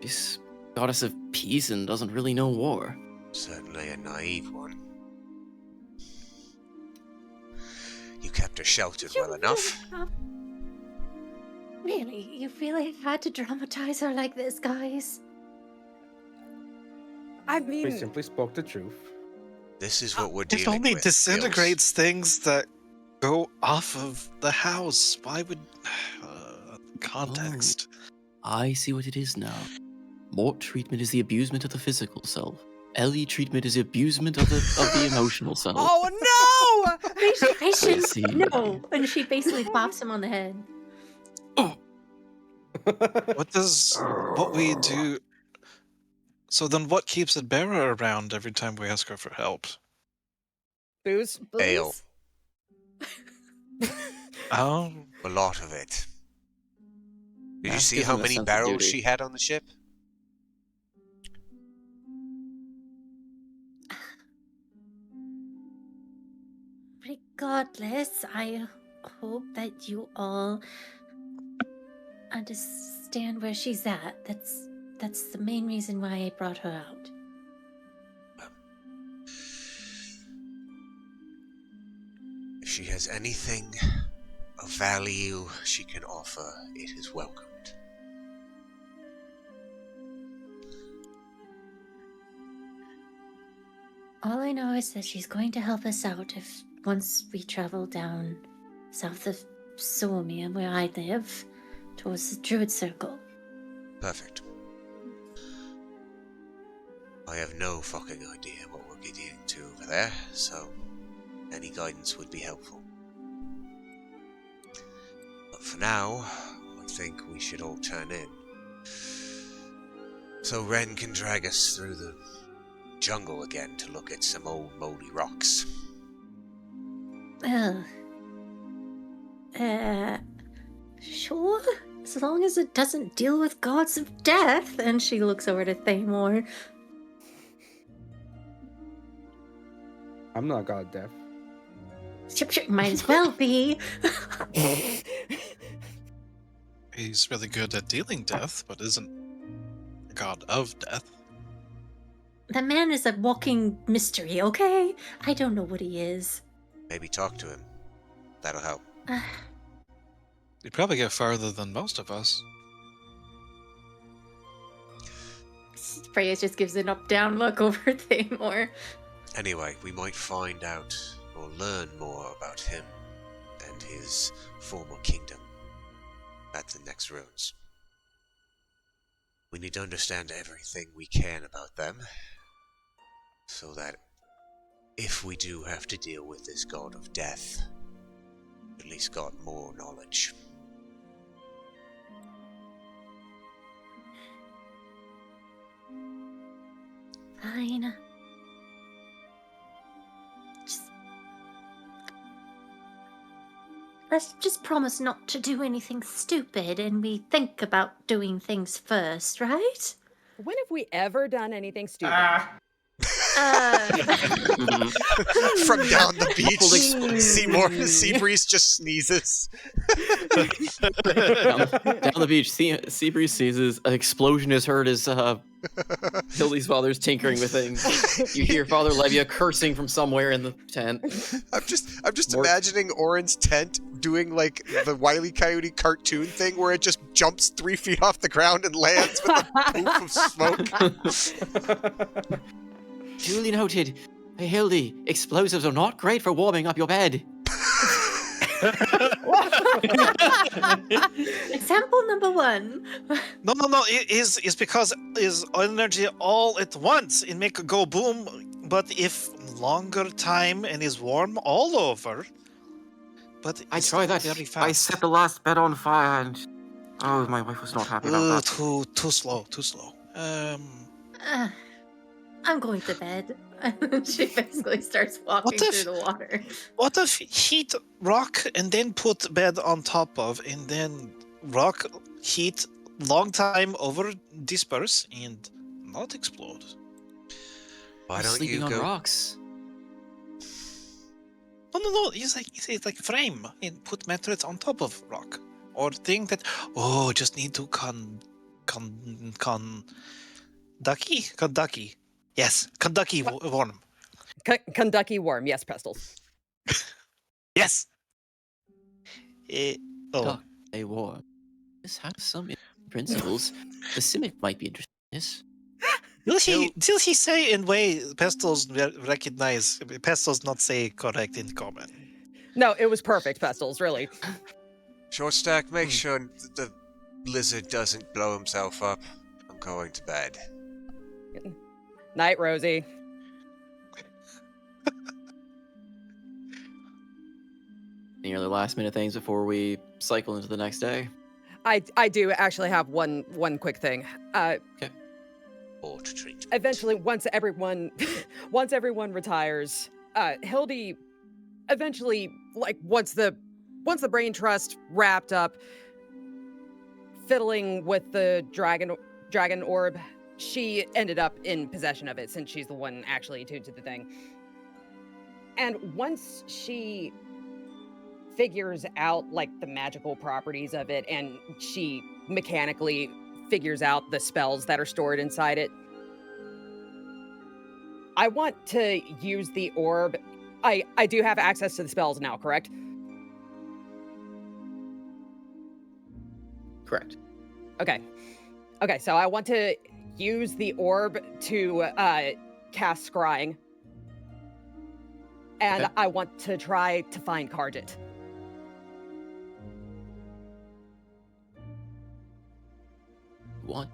She's goddess of peace and doesn't really know war. Certainly a naive one. You kept her sheltered well enough. Really? You really had to dramatize her like this, guys? I We mean, simply spoke the truth. This is what we're It dealing only with. disintegrates things that go off of the house. Why would context? I see what it is now. Mort treatment is the abusement of the physical self. Ellie treatment is the abusement of the emotional self. oh no! I should see. know. And she basically pops him on the head. What we do? So then, what keeps Adbera around every time we ask her for help? Booze. Ale. Oh, A lot of it. Did you That see gives how him a many sense of barrels duty. she had on the ship? Regardless, I hope that you all understand where she's at. That's the main reason why I brought her out. If she has anything of value she can offer, it is welcomed. All I know is that she's going to help us out once we travel down south of Mir, where I live, towards the Druid Circle. Perfect. I have no fucking idea what we're getting to over there, so any guidance would be helpful. But for now, I think we should all turn in. So Ren can drag us through the jungle again to look at some old moldy rocks. Well, sure. As long as it doesn't deal with gods of death. And she looks over to Themor. I'm not god deaf. Might as well be. He's really good at dealing death, but isn't a god of death. The man is a walking mystery, okay? I don't know what he is. Maybe talk to him. That'll help. You'd probably get farther than most of us. Freya just gives an up-down look over Themor. Anyway, we might find out or learn more about him and his former kingdom at the next ruins. We need to understand everything we can about them, so that if we do have to deal with this god of death, at least got more knowledge. Fine. Let's just promise not to do anything stupid and we think about doing things first, right? When have we ever done anything stupid? From down the beach, Seabreeze just sneezes. down the beach, Seabreeze seizes. An explosion is heard as Hildie's father's tinkering with things. You hear Father Levia cursing from somewhere in the tent. I'm just imagining Orin's tent doing like the Wile E. Coyote cartoon thing where it just jumps 3 feet off the ground and lands with a poof of smoke. Duly noted. Hey, Hildie, explosives are not great for warming up your bed. Example number 1. No. It is because is energy all at once. It make it go boom. But if longer time and is warm all over. But I it's tried that. very fast. I set the last bed on fire and my wife was not happy about that. Too slow. I'm going to bed. She basically starts walking through the water. What if heat rock and then put bed on top of, and then rock heat long time over disperse and not explode? Why don't sleeping you on go? rocks? No. It's like frame and put mattress on top of rock, or think that just need to Kentucky. Yes, Kentucky worm. Kentucky worm, yes, Pestles. Yes. A war. This has some principles. The Simic might be interested in this. Till he say in way Pestles recognize Pestles not say correct in common. No, it was perfect, Pestles, really. Short stack, make sure the lizard doesn't blow himself up. I'm going to bed. Night, Rosie. Any other last minute things before we cycle into the next day? I do actually have one quick thing. Okay. Or to treat. Eventually, once everyone retires, Hildie eventually, like once the brain trust wrapped up, fiddling with the dragon orb, she ended up in possession of it since she's the one actually attuned to the thing. And once she figures out like the magical properties of it and she mechanically figures out the spells that are stored inside it, I want to use the orb. I do have access to the spells now, correct? Correct. Okay, so I want to use the orb to cast Scrying. And Okay. I want to try to find Kharjit. What?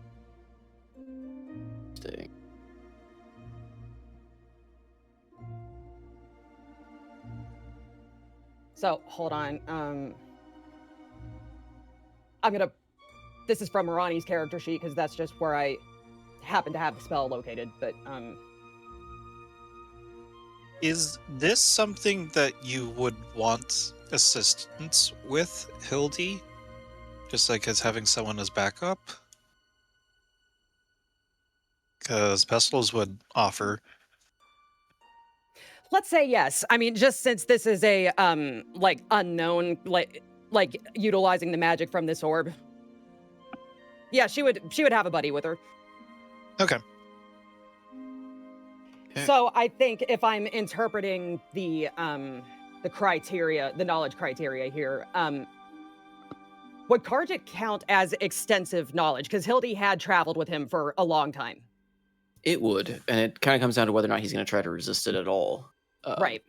Staying. So, hold on. This is from Marani's character sheet, because that's just where I happen to have the spell located, but, Is this something that you would want assistance with, Hildie? Just like as having someone as backup? Because Pestles would offer. Let's say yes. I mean, just since this is a like unknown, like utilizing the magic from this orb. Yeah, she would have a buddy with her. Okay. So I think if I'm interpreting the criteria, the knowledge criteria here, would Karjit count as extensive knowledge? Because Hildie had traveled with him for a long time. It would, and it kind of comes down to whether or not he's going to try to resist it at all. Right.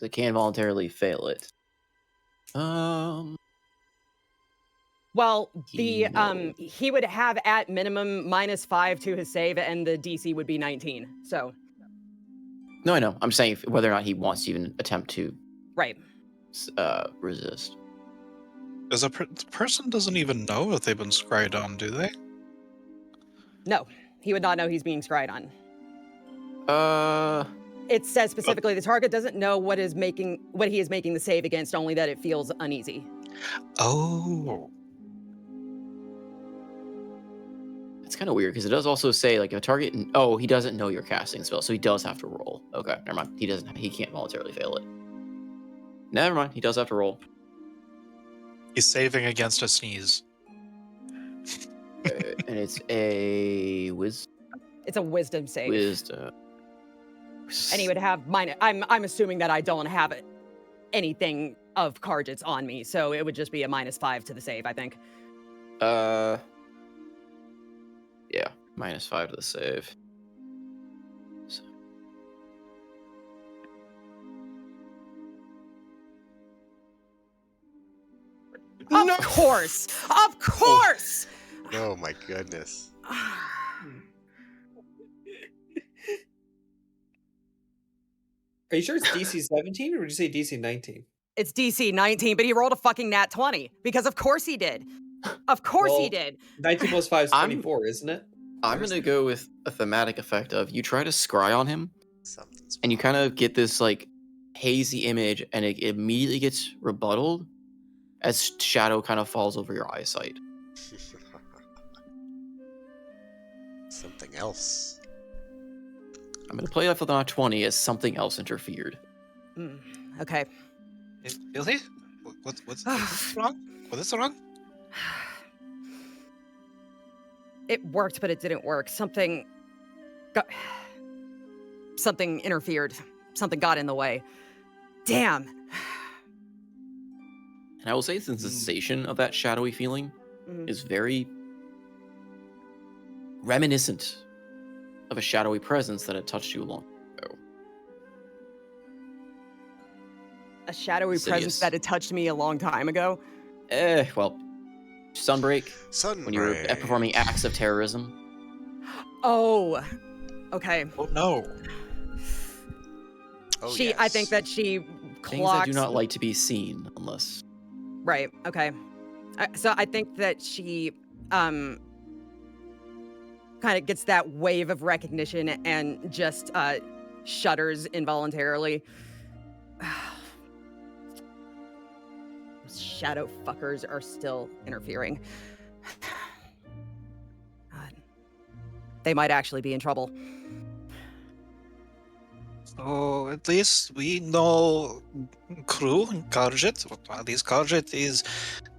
It can voluntarily fail it. Well, He he would have at minimum -5 to his save, and the DC would be 19. So. No, I know. I'm saying whether or not he wants to even attempt to. Right. Resist. Does the person doesn't even know if they've been scryed on, do they? No, he would not know he's being scryed on. It says specifically the target doesn't know what he is making the save against, only that it feels uneasy. Oh. It's kind of weird because it does also say like if a target. Oh, he doesn't know you're casting spell, so he does have to roll. Okay, never mind. He can't voluntarily fail it. Never mind. He does have to roll. He's saving against a sneeze. And it's a It's a wisdom save. Wisdom. And he would have mine. I'm assuming that I don't have anything of Karjit's on me, so it would just be a -5 to the save, I think. Yeah, -5 to the save. So. Of course! Of course! Oh my goodness. Are you sure it's DC 17 or did you say DC 19? It's DC 19, but he rolled a fucking nat 20 because of course he did. Of course he did. 19 plus 5 is 24, isn't it? I'm going to go with a thematic effect of you try to scry on him, and you kind of get this like hazy image, and it immediately gets rebutted as shadow kind of falls over your eyesight. Something else. I'm going to play off with a 20 as something else interfered. Okay. Really? What's wrong? What is wrong? It worked, but it didn't work. Something interfered. Something got in the way. Damn. And I will say the sensation of that shadowy feeling is very reminiscent of a shadowy presence that had touched you long ago. A shadowy presence that had touched me a long time ago? Well, Sunbreak. When you were performing acts of terrorism. Oh, okay. Oh no. Oh, I think that she clocks... Things that do not like to be seen unless... Right, okay. So I think that she kind of gets that wave of recognition and just shudders involuntarily. Shadow fuckers are still interfering. God. They might actually be in trouble. So at least we know Crew and Karjit. At least Karjit is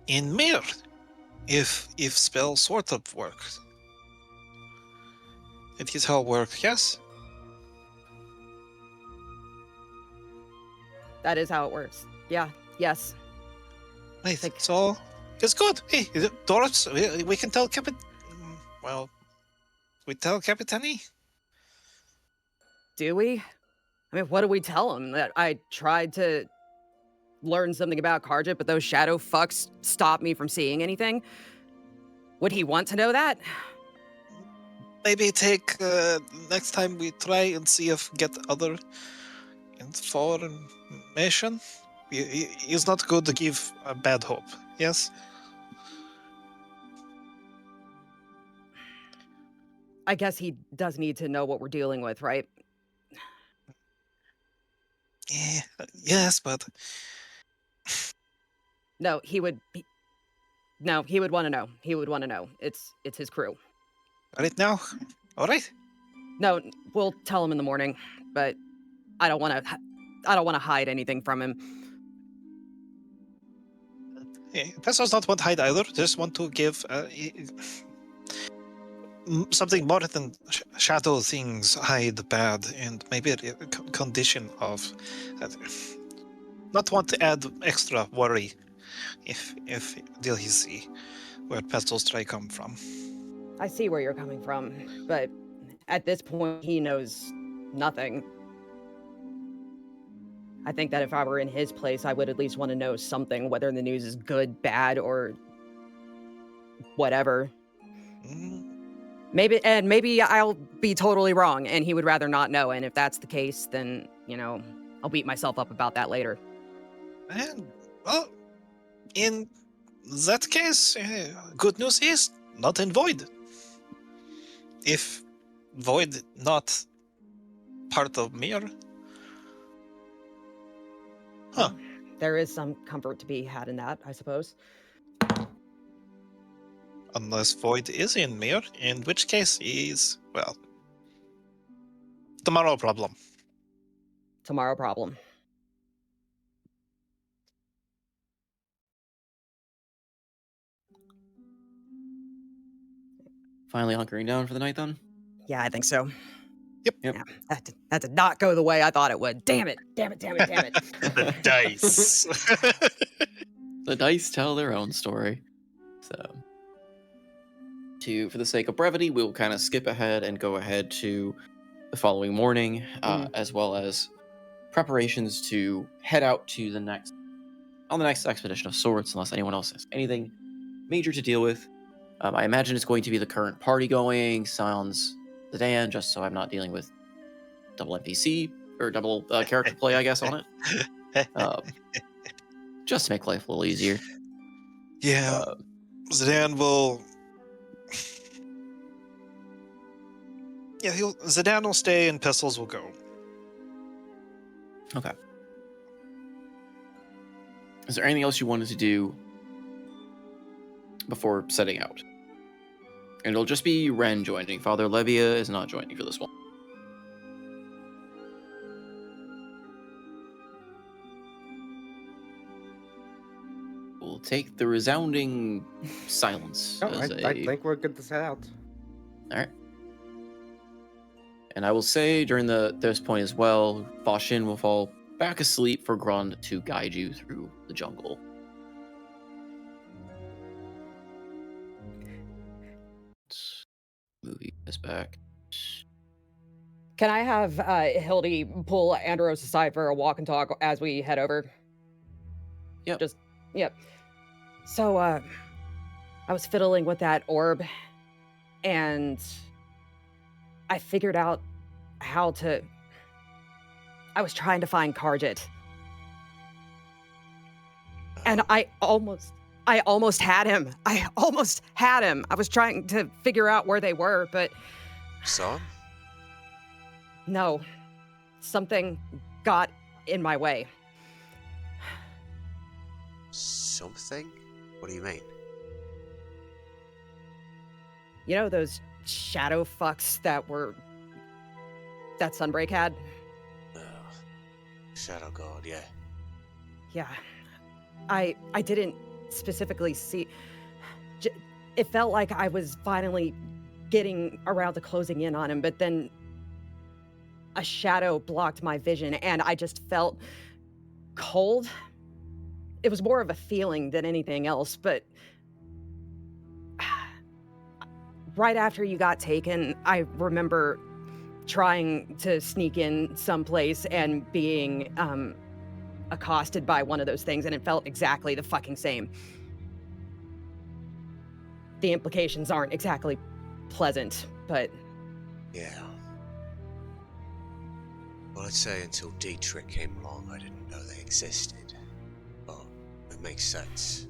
in Mir. If spell sort of works. It is how work, yes? That is how it works. Yeah, yes. Right, so it's good. Hey, Doris, we can tell we tell Capitani. Do we? I mean, what do we tell him? That I tried to learn something about Karjit, but those shadow fucks stopped me from seeing anything? Would he want to know that? Maybe take next time we try and see if get other information. It's not good to give a bad hope. Yes. I guess he does need to know what we're dealing with, right? Yeah. Yes, but no, he would. No, he would want to know. He would want to know. It's his crew. Right now, all right. No, we'll tell him in the morning, but I don't want to don't want to hide anything from him. Pestles not want to hide either. Just want to give something more than shadow things hide bad, and maybe a condition of not want to add extra worry if deal he see where Pestles try come from. I see where you're coming from, but at this point, he knows nothing. I think that if I were in his place, I would at least want to know something, whether the news is good, bad, or whatever. Maybe I'll be totally wrong, and he would rather not know. And if that's the case, then, I'll beat myself up about that later. And, well, in that case, good news is not in void. If void not part of Mir, there is some comfort to be had in that, I suppose. Unless void is in Mir, in which case is, well, tomorrow problem. Tomorrow problem. Finally hunkering down for the night, then? Yeah, I think so. Yep. Yeah, that did not go the way I thought it would. Damn it. The dice. The dice tell their own story. So, for the sake of brevity, we'll kind of skip ahead and go ahead to the following morning, as well as preparations to head out to the next expedition of sorts, unless anyone else has anything major to deal with. I imagine it's going to be the current party going, sans Zedan, just so I'm not dealing with double NPC or double character play, I guess, on it. Just to make life a little easier. Yeah, Zedan will. Yeah, Zedan will stay and Pestles will go. Okay. Is there anything else you wanted to do before setting out? And it'll just be Ren joining. Father Levia is not joining for this one. We'll take the resounding silence. I think we're good to set out. All right. And I will say during this point as well, Fashin will fall back asleep for Grund to guide you through the jungle. Movie is back. Can I have Hildie pull Andros aside for a walk and talk as we head over? Yep. Yep. So, I was fiddling with that orb, and I figured out how to... I was trying to find Karjit. And I almost had him. I was trying to figure out where they were, but... Saw him? No. Something got in my way. Something? What do you mean? You know those shadow fucks that Sunbreak had? Shadow God, yeah. Yeah. I didn't specifically see... It felt like I was finally getting around to closing in on him, but then a shadow blocked my vision, and I just felt cold. It was more of a feeling than anything else, but right after you got taken, I remember trying to sneak in someplace and being accosted by one of those things, and it felt exactly the fucking same. The implications aren't exactly pleasant, but... Yeah. Well, I'd say until Dietrich came along, I didn't know they existed. But it makes sense.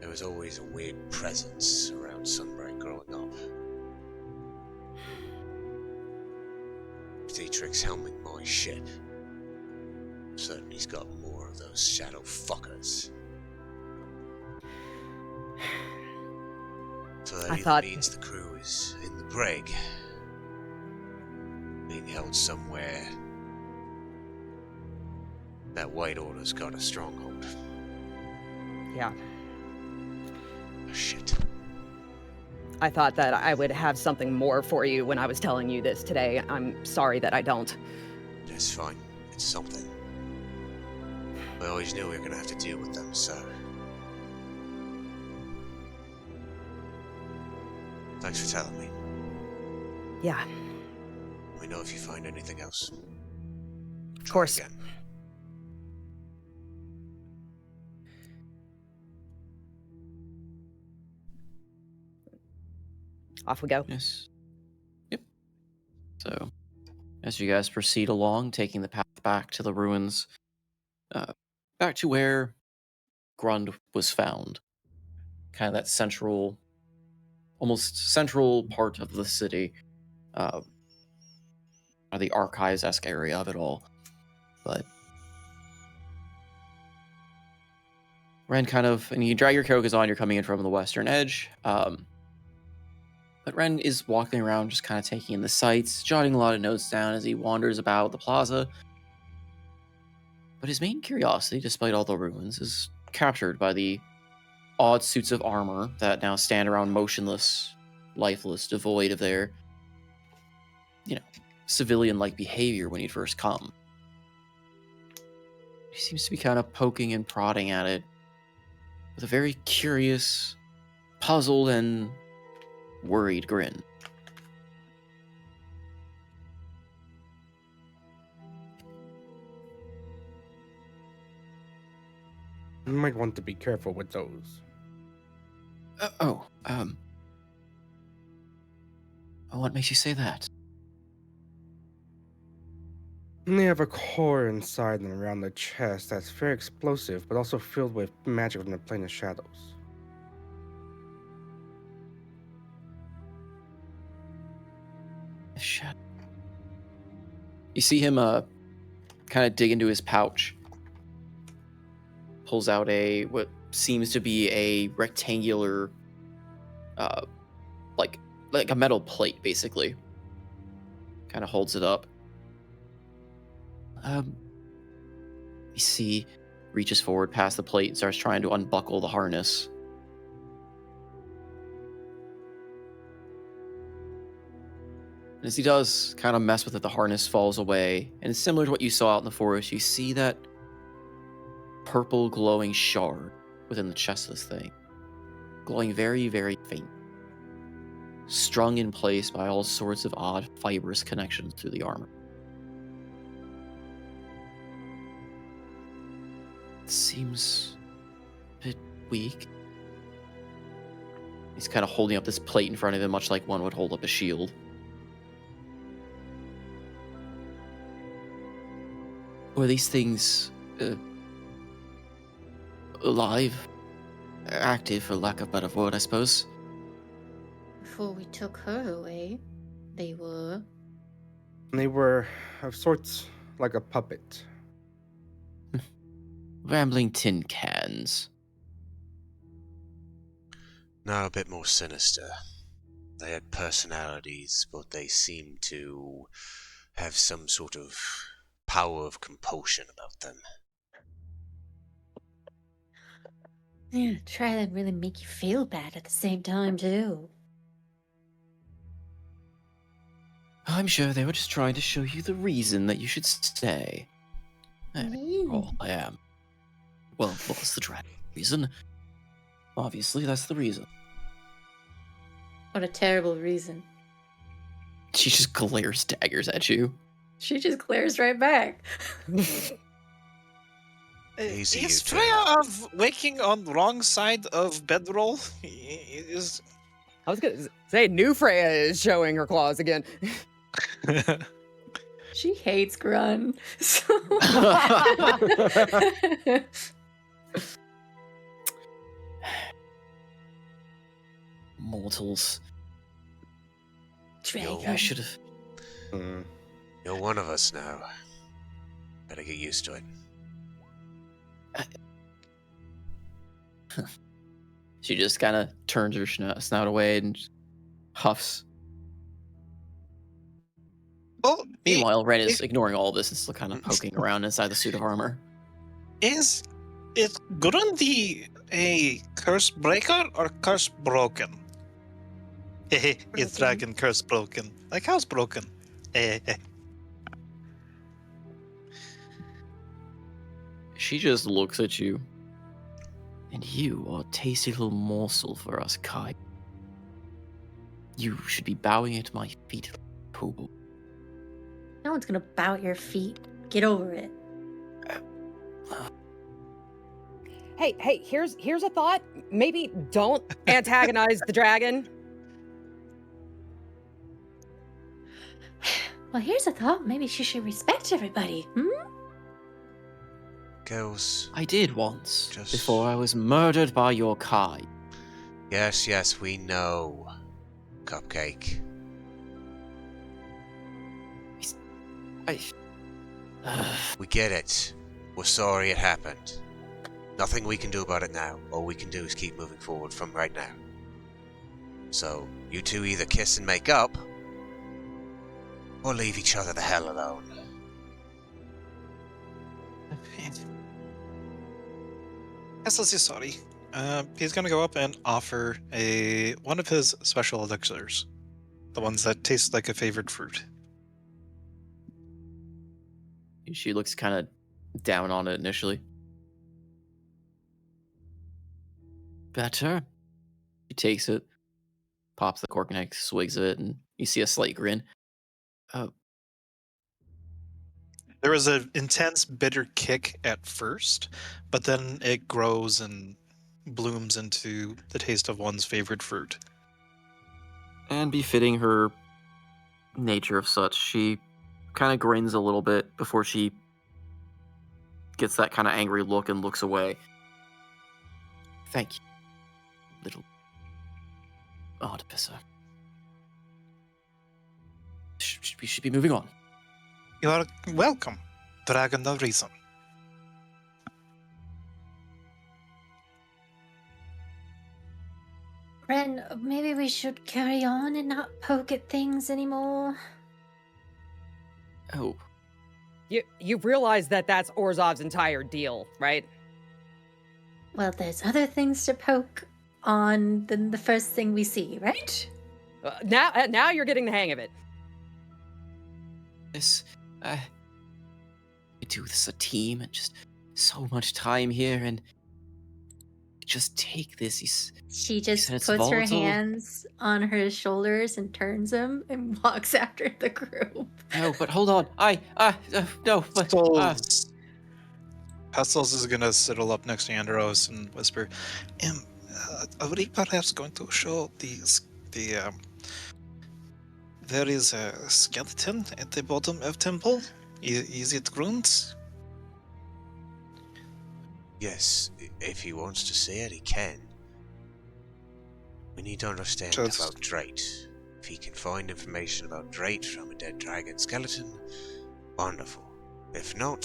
There was always a weird presence around Sunbreak growing up. If Dietrich's helming my ship, I'm certain he's got more of those shadow fuckers. So that either means the crew is in the brig, being held somewhere That White Order's got a stronghold. Yeah. Oh, shit. I thought that I would have something more for you when I was telling you this today. I'm sorry that I don't. It's fine. It's something. We always knew we were gonna have to deal with them, so... Thanks for telling me. Yeah, Let me know if you find anything else. of course. Again. Off we go. Yes. Yep. So, as you guys proceed along, taking the path back to the ruins, back to where Grund was found, kind of that central, almost central part of the city, or the archives-esque area of it all. But Ren kind of, and you drag your Kokas on, you're coming in from the western edge. But Ren is walking around, just kind of taking in the sights, jotting a lot of notes down as he wanders about the plaza. But his main curiosity, despite all the ruins, is captured by the odd suits of armor that now stand around motionless, lifeless, devoid of their, civilian-like behavior when he'd first come. He seems to be kind of poking and prodding at it with a very curious, puzzled, and worried grin. You might want to be careful with those. What makes you say that? They have a core inside and around the chest that's very explosive, but also filled with magic from the plane of shadows. Shit. You see him kind of dig into his pouch, pulls out what seems to be a rectangular, like a metal plate, basically. Kind of holds it up. You see, reaches forward past the plate and starts trying to unbuckle the harness. And as he does kind of mess with it, the harness falls away. And it's similar to what you saw out in the forest. You see that purple glowing shard within the chest of this thing. Glowing very, very faint. Strung in place by all sorts of odd fibrous connections through the armor. It seems a bit weak. He's kind of holding up this plate in front of him, much like one would hold up a shield. Were these things alive? Active, for lack of a better word, I suppose. Before we took her away, they were. And they were of sorts like a puppet. Rambling tin cans. No, a bit more sinister. They had personalities, but they seemed to have some sort of power of compulsion about them. Yeah, try to really make you feel bad at the same time, too. I'm sure they were just trying to show you the reason that you should stay. After all, I am. Well, what's the reason? Obviously, that's the reason. What a terrible reason. She just glares daggers at you. She just glares right back. Easy, Is you two. Freya of waking on the wrong side of bedroll? Is I was gonna say, new Freya is showing her claws again. She hates Grun. So... Mortals. Dragon. I should have. You're one of us now. Better get used to it. She just kind of turns her snout away and huffs. well, Meanwhile, Ren is ignoring all this and still kind of poking around inside the suit of armor. Is Grundy a curse breaker or curse broken? It's Broken. dragon curse broken. Like how's broken? She just looks at you. And you are a tasty little morsel for us, Kai. You should be bowing at my feet, kobold. No one's gonna bow at your feet. Get over it. Hey, here's a thought. Maybe don't antagonize the dragon. Well, here's a thought. Maybe she should respect everybody. Girls. I did once, Just- before I was murdered by your Kai. Yes, we know. Cupcake. We get it. We're sorry it happened. Nothing we can do about it now. All we can do is keep moving forward from right now. So, you two either kiss and make up, or leave each other the hell alone. Pestles is sorry. He's gonna go up and offer one of his special elixirs, the ones that taste like a favorite fruit. She looks kind of down on it initially. Better. She takes it, pops the cork neck, swigs of it, and you see a slight grin. There was an intense bitter kick at first, but then it grows and blooms into the taste of one's favorite fruit. And befitting her nature of such, she kind of grins a little bit before she gets that kind of angry look and looks away. Thank you, little artificer. We should be moving on. You are welcome, Dragon of Reason. Ren, maybe we should carry on and not poke at things anymore. Oh, You realize that that's Orzov's entire deal, right? Well, there's other things to poke on than the first thing we see, right? Now you're getting the hang of it. this, we do this a team and just so much time here and just take this. She just said it's puts her volatile? hands on her shoulders and turns them and walks after the group. No, but hold on. No, but Pestles is gonna sidle up next to Andros and whisper, are we perhaps going to show there is a skeleton at the bottom of temple? Is it Grunt? Yes, if he wants to say it, he can. We need to understand Just- about Drate. If he can find information about Drate from a dead dragon skeleton, wonderful. If not,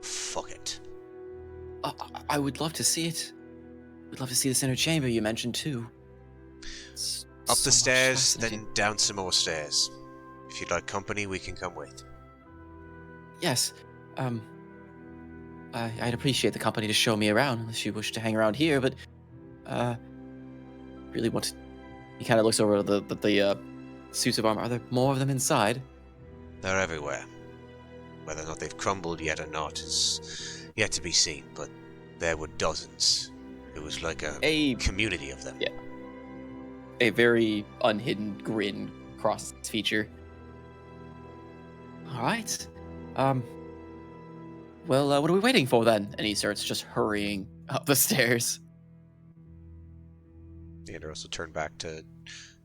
fuck it. I would love to see it. We'd love to see this inner chamber you mentioned too. Up the stairs, then down some more stairs. If you'd like company, we can come with. Yes. I'd appreciate the company to show me around, unless you wish to hang around here, but, really want to... He kind of looks over the suits of armor. Are there more of them inside? They're everywhere. Whether or not they've crumbled yet or not is yet to be seen, but there were dozens. It was like a community of them. Yeah. A very unhidden grin crosses his feature. Alright. Well, what are we waiting for then? And he starts just hurrying up the stairs. Andros will turn back to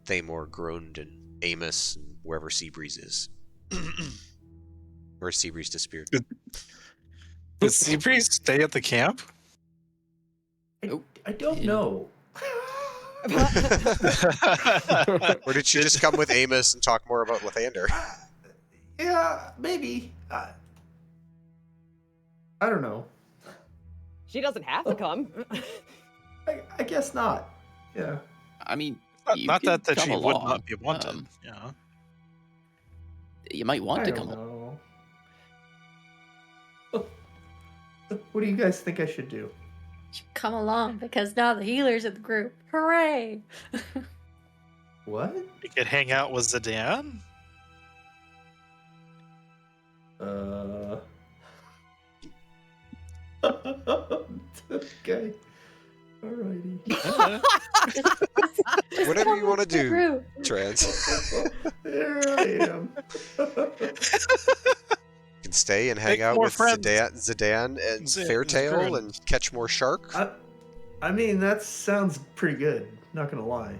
Themor, Grund, and Amos, and wherever Seabreeze is. Where's Seabreeze disappeared? Does Seabreeze stay at the camp? I don't know. Or did she just come with Amos and talk more about Lathander? Yeah, maybe. I don't know. She doesn't have to come. I guess not. Yeah. I mean, you Not can that come she would along. not be wanted. You might want I to don't come along. know. What do you guys think I should do? Come along, because now the healer's in the group. Hooray! What? We could hang out with Zedan. Okay. Alrighty. Whatever you want to Come with the do, group. Trans. There I am. You can stay and hang Make out more with friends. Zedan and Fairtail and catch more shark. I mean, that sounds pretty good. Not gonna lie.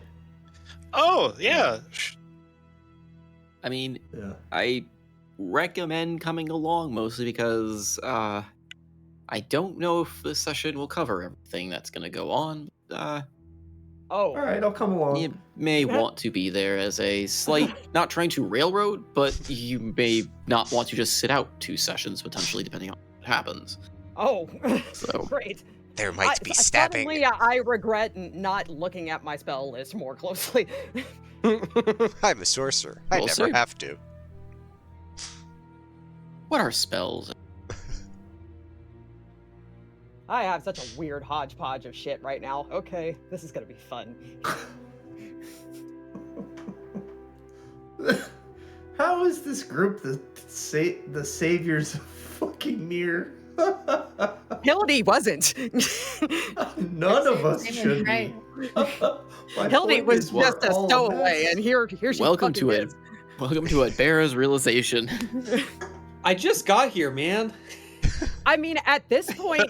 Oh, yeah. I mean, Yeah. I recommend coming along mostly because I don't know if this session will cover everything that's going to go on. All right, I'll come along. You may want to be there as a slight, not trying to railroad, but you may not want to just sit out 2 sessions potentially, depending on what happens. Oh, So great. There might be stabbing. Suddenly, I regret not looking at my spell list more closely. I'm a sorcerer. I We'll never see. have to. What are spells? I have such a weird hodgepodge of shit right now. Okay, this is gonna be fun. How is this group the saviors of fucking Mir? Hildie wasn't. None of us Same should right. be. Hildie was just a stowaway, and here she Welcome fucking to it. is. Welcome to a Bear's realization. I just got here, man. I mean, at this point,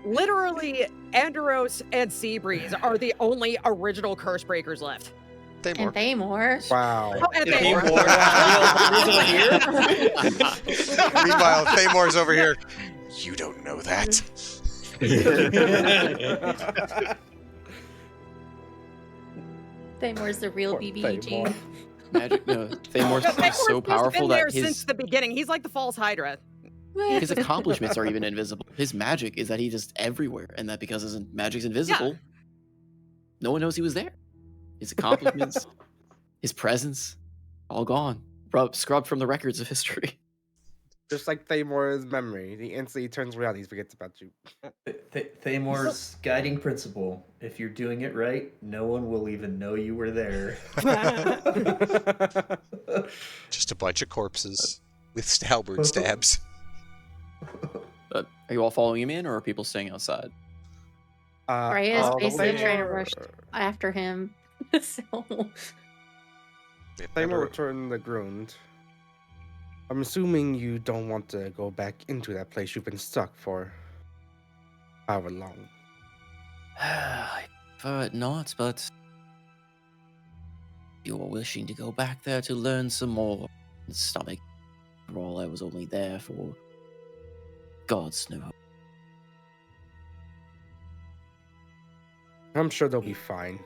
literally, Andros and Seabreeze are the only original curse breakers left. And Themor. Thamor. Wow. Oh, and Yeah, Thamor. Meanwhile, Themor's over here. You don't know that. Thamor's the real Poor BBG. Themor. Magic, no, Themor's Themor's so powerful been there that since the beginning. He's like the false Hydra. his accomplishments are even invisible. His magic is that he's just everywhere, and that because his magic's invisible, no one knows he was there. His accomplishments, his presence, all gone, scrubbed from the records of history. Just like Thamor's memory, he instantly turns around, he forgets about you. Thamor's guiding principle: if you're doing it right, no one will even know you were there. Just a bunch of corpses with halberd stabs. Are you all following him in, or are people staying outside? Freya's all the basically way- trying to rush after him. So Thamor returned the ground. I'm assuming you don't want to go back into that place you've been stuck for however long. I prefer it not, but you're wishing to go back there to learn some more. Stomach. After all, I was only there for God's no. I'm sure they'll be fine.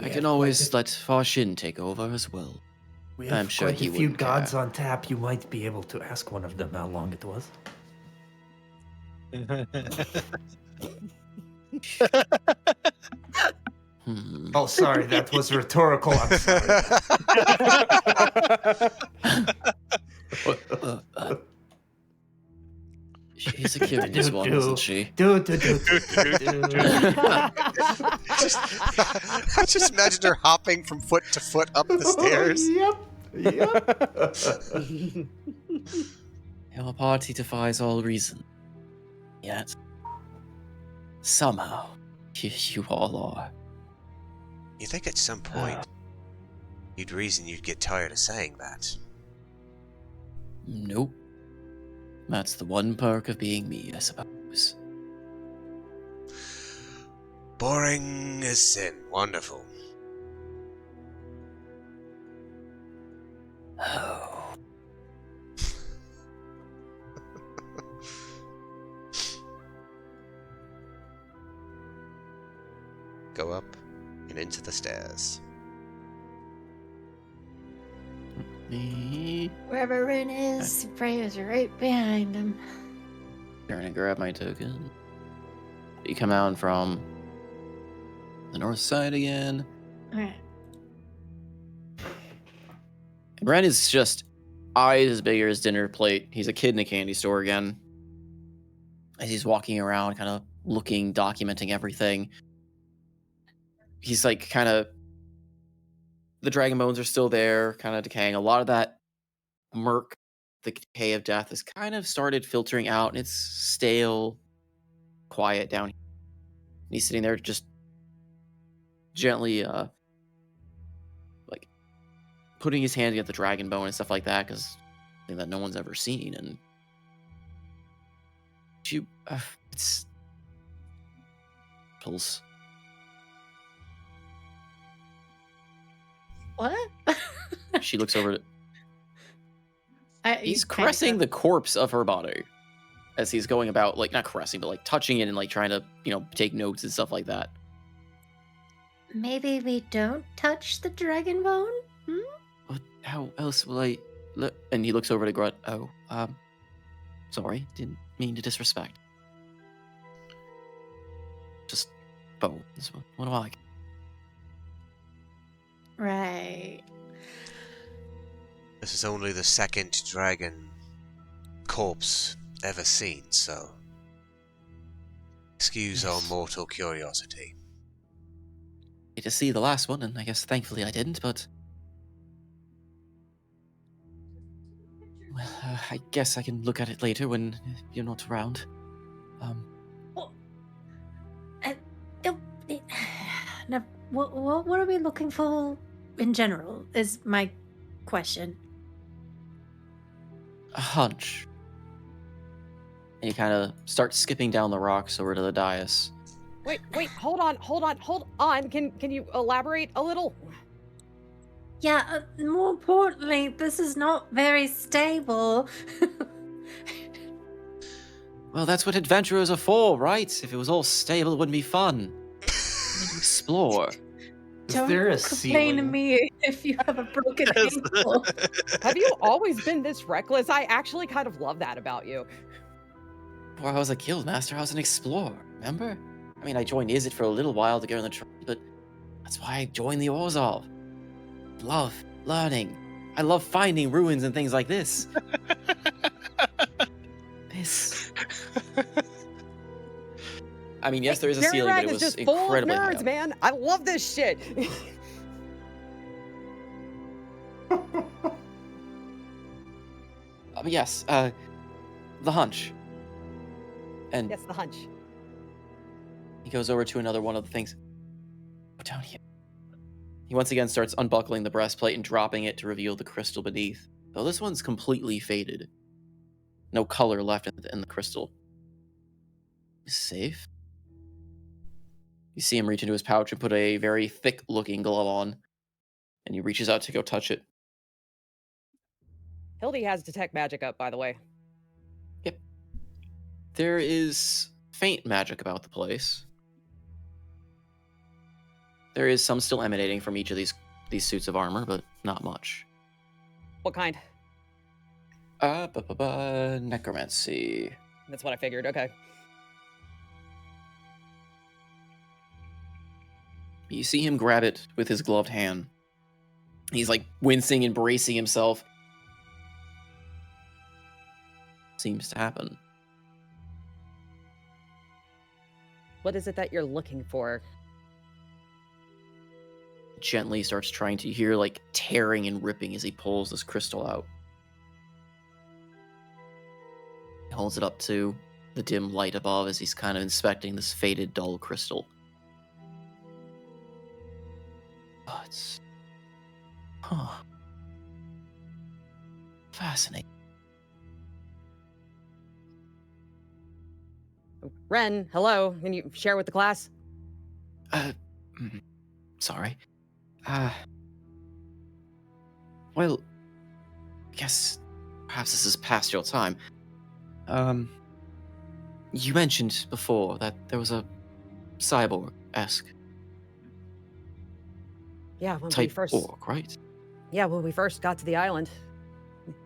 I can always let Farshin take over as well. We have I'm sure quite he a few wouldn't gods care. on tap. You might be able to ask one of them how long it was. Oh, sorry, that was rhetorical. I'm sorry. She's a curious one, isn't she? Do. I just imagine her hopping from foot to foot up the stairs. Yep. Your party defies all reason. Yet, somehow, here you all are. You think at some point you'd reason you'd get tired of saying that? Nope. That's the one perk of being me, I suppose. Boring as sin. Wonderful. Oh. Go up and into the stairs. Me. wherever Rune is, Freya's right behind him. Turn and grab my token. You come out from the north side again. Alright. And Ren is just eyes as big as dinner plate. He's a kid in a candy store again. As he's walking around, kind of looking, documenting everything. He's like, kind of, the dragon bones are still there, kind of decaying. A lot of that murk, the decay of death, has kind of started filtering out, and it's stale, quiet down here. And he's sitting there just gently, like, putting his hand against the dragon bone and stuff like that, because something that no one's ever seen. And it's pulse. What? She looks over. He's kinda caressing the corpse of her body as he's going about, like, not caressing, but like touching it and like trying to, take notes and stuff like that. Maybe we don't touch the dragon bone? What? How else will I look? And he looks over to Grunt. Oh, sorry, didn't mean to disrespect. Just bones. What do I? Right. This is only the second dragon corpse ever seen, so excuse our mortal curiosity. To see the last one, and I guess thankfully I didn't, but well, I guess I can look at it later when you're not around. Now, what are we looking for in general? Is my question. A hunch. And he kind of starts skipping down the rocks over to the dais. Wait, hold on. Can you elaborate a little? Yeah, more importantly, this is not very stable. Well, that's what adventurers are for, right? If it was all stable, it wouldn't be fun. We need to explore. Don't there a complain to ceiling? me if you have a broken ankle. Have you always been this reckless? I actually kind of love that about you. Before I was a guild master, I was an explorer, remember? I mean, I joined Izzet for a little while to get on the trade, but that's why I joined the Orzhov. Love learning. I love finding ruins and things like this. This. I mean, yes, there is a ceiling, but it was is just full of incredibly high nerds, up. man. I love this shit. But yes, the hunch. And Yes, the hunch. he goes over to another one of the things. Put down here. He once again starts unbuckling the breastplate and dropping it to reveal the crystal beneath. Though this one's completely faded. No color left in the crystal. Is safe? You see him reach into his pouch and put a very thick-looking glove on. And he reaches out to go touch it. Hildie has detect magic up, by the way. Yep. There is faint magic about the place. There is some still emanating from each of these suits of armor, but not much. What kind? Necromancy. That's what I figured. Okay. You see him grab it with his gloved hand. He's like wincing and bracing himself. Seems to happen. What is it that you're looking for? Gently starts trying to hear like tearing and ripping as he pulls this crystal out. He holds it up to the dim light above as he's kind of inspecting this faded, dull crystal. Oh, it's... Huh. Fascinating. Ren, hello. Can you share with the class? Sorry. Well, I guess perhaps this is past your time. You mentioned before that there was a cyborg-esque Yeah, when we type first. orc, right? Yeah, when we first got to the island.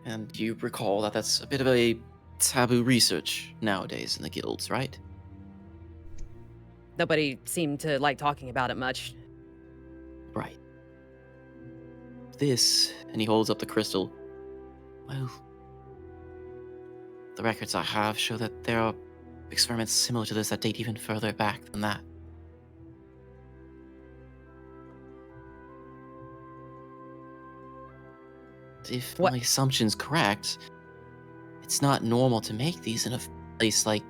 And you recall that that's a bit of a taboo research nowadays in the guilds, right? Nobody seemed to like talking about it much. Right. This, and he holds up the crystal, Well, the records I have show that there are experiments similar to this that date even further back than that. If What? my assumption's correct, it's not normal to make these in a place like,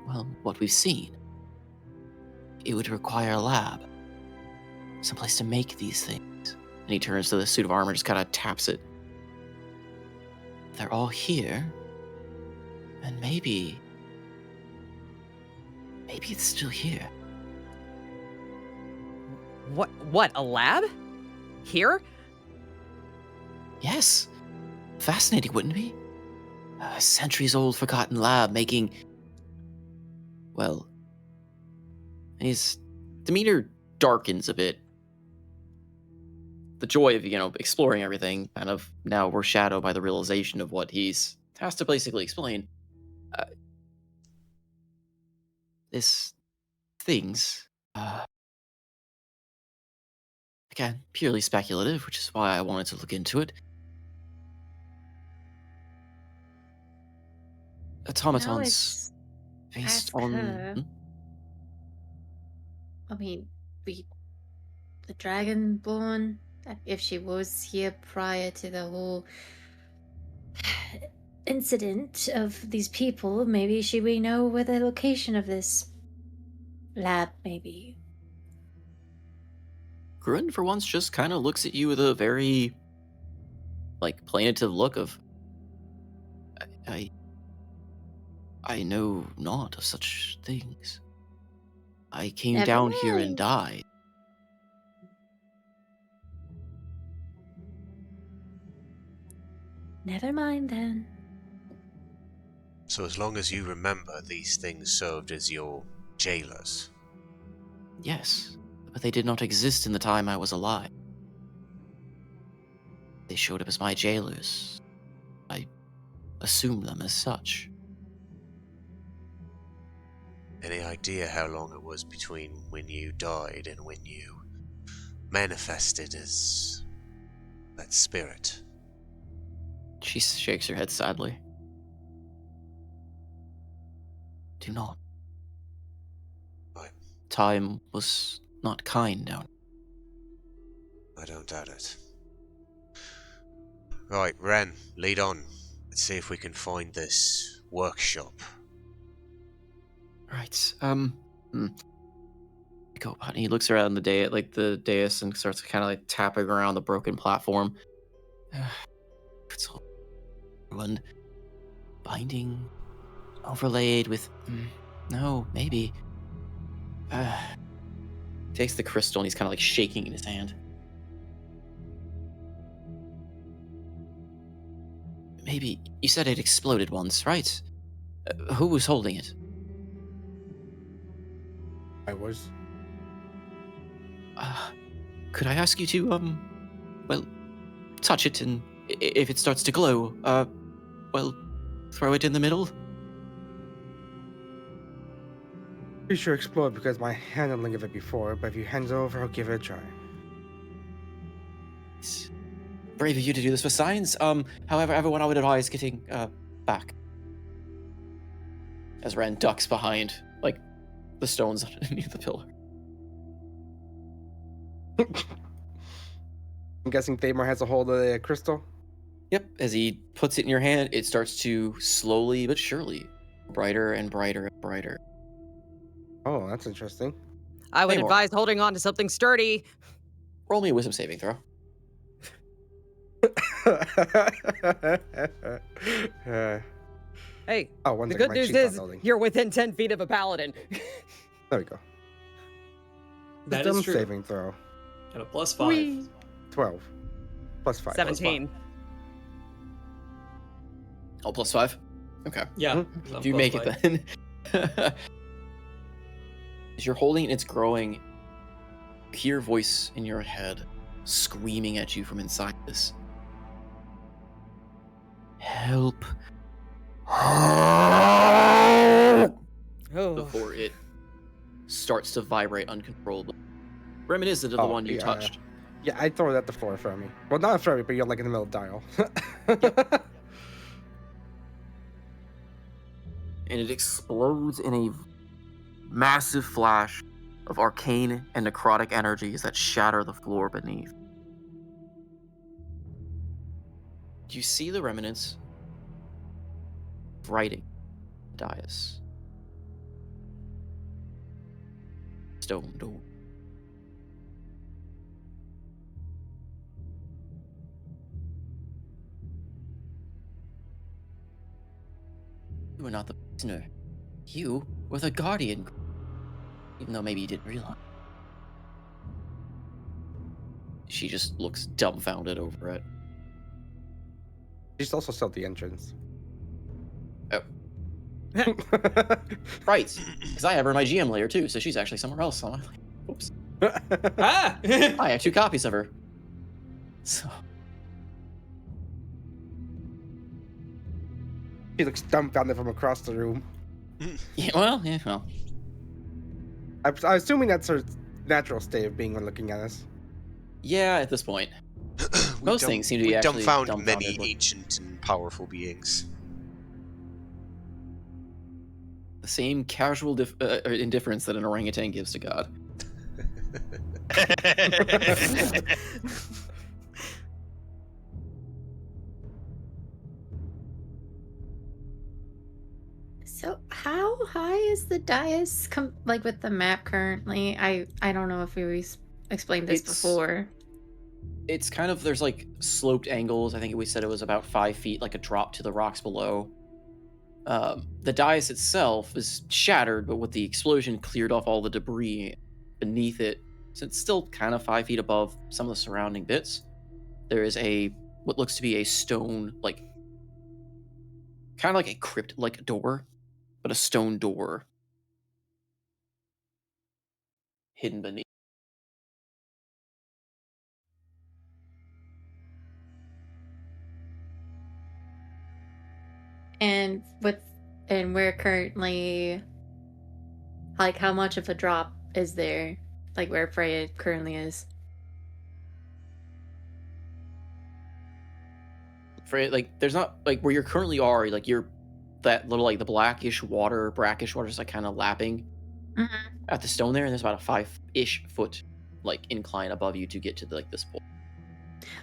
well, what we've seen. It would require a lab. Someplace to make these things. And he turns to the suit of armor, just kind of taps it. They're all here. And maybe it's still here. What, a lab? Here? Yes. Fascinating, wouldn't it be? A centuries-old forgotten lab making... Well... His demeanor darkens a bit. The joy of, exploring everything kind of now overshadowed by the realization of what he's has to basically explain. This... things... again, purely speculative, which is why I wanted to look into it. Automatons based ask on... her. I mean, the Dragonborn, if she was here prior to the whole incident of these people, maybe we know where the location of this lab may be. Grun, for once, just kind of looks at you with a very, plaintive look of, I know not of such things. I came Never down here and mind. died. Never mind then. So as long as you remember, these things served as your jailers. Yes, but they did not exist in the time I was alive. They showed up as my jailers. I assumed them as such. Any idea how long it was between when you died and when you manifested as that spirit? She shakes her head sadly. Do not. Right. Time was not kind down. I don't doubt it. Right, Ren, lead on. Let's see if we can find this workshop. Right. Go, honey. He looks around the dais and starts kind of tapping around the broken platform. It's all ruined. Binding, overlaid with. No, maybe. Takes the crystal and he's kind of shaking in his hand. Maybe you said it exploded once, right? Who was holding it? I was. Could I ask you to, touch it, and if it starts to glow, throw it in the middle? Pretty sure explode because my handling of it before, but if you hand it over, I'll give it a try. It's brave of you to do this for science. However, everyone I would advise getting, back. As Ren ducks behind, the stones underneath the pillar. I'm guessing Themor has a hold of the crystal? Yep, as he puts it in your hand, it starts to slowly but surely brighter and brighter and brighter. Oh, that's interesting. I would Themor. advise holding on to something sturdy. Roll me a wisdom saving throw. Hey, one the second, good my news sheet's not is loading. you're within 10 feet of a paladin. There we go. That Wisdom is true. saving throw. And a +5. Whee! 12. Plus 5. 17. Oh, +5? Okay. Yeah. If you make it then. As you're holding it, it's growing. You hear a voice in your head screaming at you from inside this. Help. Oh. Before it starts to vibrate uncontrollably. Reminiscent of the one you touched. Yeah, I throw it at the floor for me. Well, not in front of me, but you're in the middle of the dial. and it explodes in a massive flash of arcane and necrotic energies that shatter the floor beneath. You see the remnants of writing on the dais. Stone door. You were not the prisoner. You were the guardian, even though maybe you didn't realize. She just looks dumbfounded over it. She's also still at the entrance. Oh. Right, because I have her in my GM layer too, so she's actually somewhere else on my layer. Oops. Ah! I have 2 copies of her. So She looks dumbfounded from across the room. yeah, well. I'm assuming that's her natural state of being when looking at us. Yeah, at this point. Most things seem to be we actually dumbfound many dumbfounded, like- ancient and powerful beings. The same casual indifference that an orangutan gives to God. So how high is the dais like with the map currently? I don't know if we explained this before. It's kind of, there's like sloped angles. I think we said it was about 5 feet, like a drop to the rocks below. The dais itself is shattered, but with the explosion cleared off all the debris beneath it, so it's still kind of 5 feet above some of the surrounding bits. There is what looks to be a stone, like kind of like a crypt, like a door, but a stone door hidden beneath. And we're currently, like, how much of a drop is there? Like where Freya currently is? Freya, like, there's not, like, where you currently are, like, you're that little, like, the brackish water is like kind of lapping at the stone there, and there's about a 5-ish foot like incline above you to get to like this point.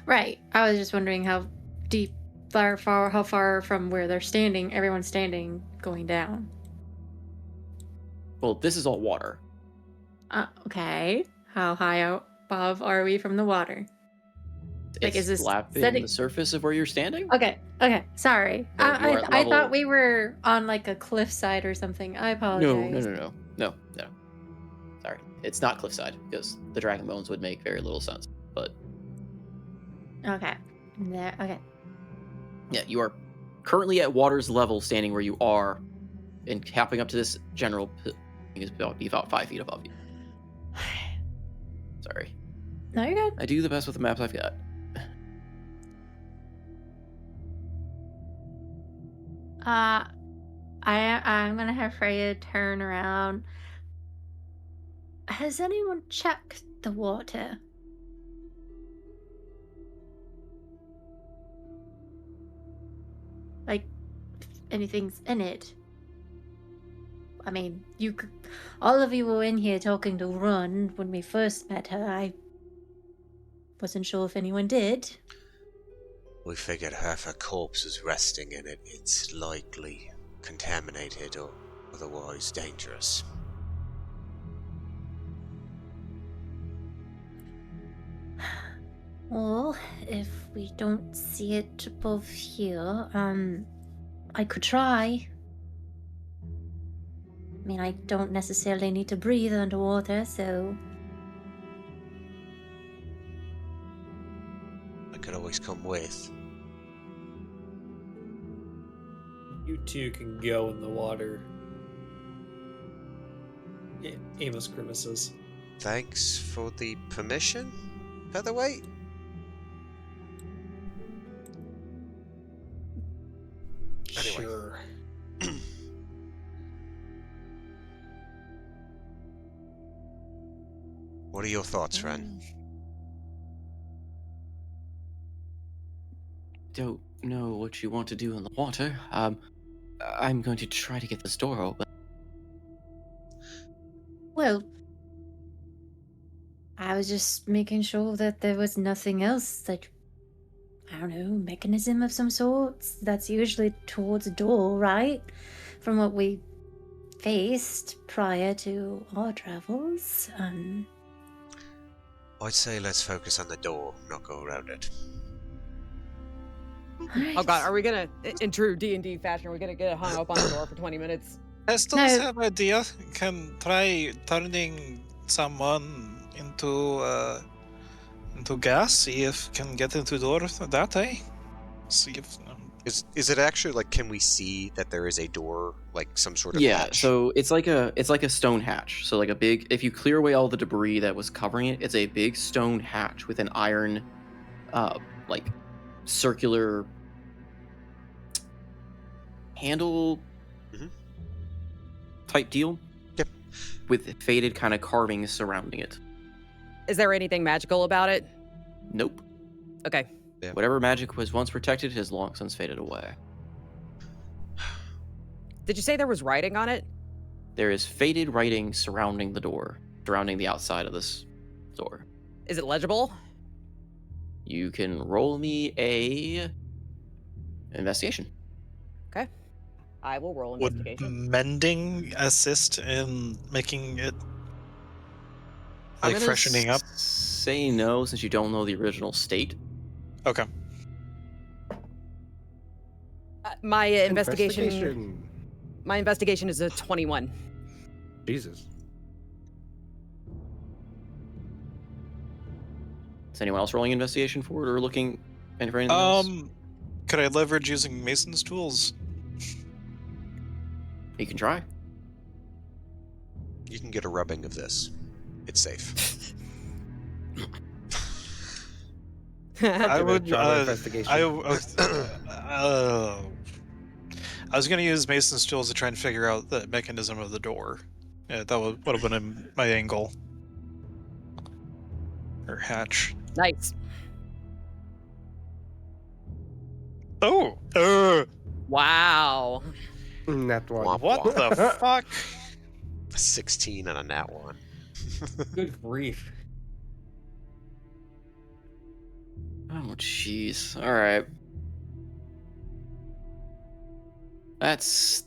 Right. I was just wondering how deep, how far from where they're standing, everyone's standing, going down. Well, this is all water. Okay. How high out above are we from the water? Like, It's is this lapping setting the surface of where you're standing? Okay. Sorry. So you're at I thought level- we were on like a cliffside or something. I apologize. No. Sorry, it's not cliffside because the dragon bones would make very little sense. But Okay. There. Okay. yeah, you are currently at water's level, standing where you are, and capping up to this general is about 5 feet above you. Sorry. No, you're good. I do the best with the maps I've got. I'm gonna have Freya turn around. Has anyone checked the water? Like, if anything's in it? I mean, all of you were in here talking to Run when we first met her. I wasn't sure if anyone did. We figured if her corpse is resting in it, it's likely contaminated or otherwise dangerous. Well, if we don't see it above here, I could try. I mean, I don't necessarily need to breathe underwater, so... I could always come with. You two can go in the water. Amos grimaces. Thanks for the permission, Featherweight. Anyway. Sure. What are your thoughts, Ren? Don't know what you want to do in the water. I'm going to try to get this door open. Well, I was just making sure that there was nothing else, like, I don't know, mechanism of some sort. That's usually towards a door, right? From what we faced prior to our travels. I'd say let's focus on the door, not go around it. Oh god, are we gonna, in true D&D fashion, are we gonna get hung up on the door for 20 minutes? Pestles No. have idea. Can try turning someone into gas. See if can get into door that way. See if. Is it actually like? Can we see that there is a door, like some sort of Yeah, hatch? so it's like a stone hatch. So like a big, if you clear away all the debris that was covering it, it's a big stone hatch with an iron, like circular handle type deal. Yep. With faded kind of carvings surrounding it. Is there anything magical about it? Nope. Okay. Yeah. Whatever magic was once protected has long since faded away. Did you say there was writing on it? There is faded writing surrounding the door, surrounding the outside of this door. Is it legible? You can roll me a investigation. Okay. I will roll Would investigation. mending assist in making it I'm like gonna freshening up? Say no, since you don't know the original state. Okay. My investigation. My investigation is a 21. Jesus. Is anyone else rolling investigation for it or looking for anything else? Could I leverage using Mason's tools? You can try. You can get a rubbing of this. It's safe. I Give it a would. trauma investigation. I was gonna use Mason's tools to try and figure out the mechanism of the door. Yeah, that would have been in my angle. Or hatch. Nice. Oh! Wow. That one. Womp What womp. the fuck? 16 on a nat one. Good grief. Oh, jeez. All right. That's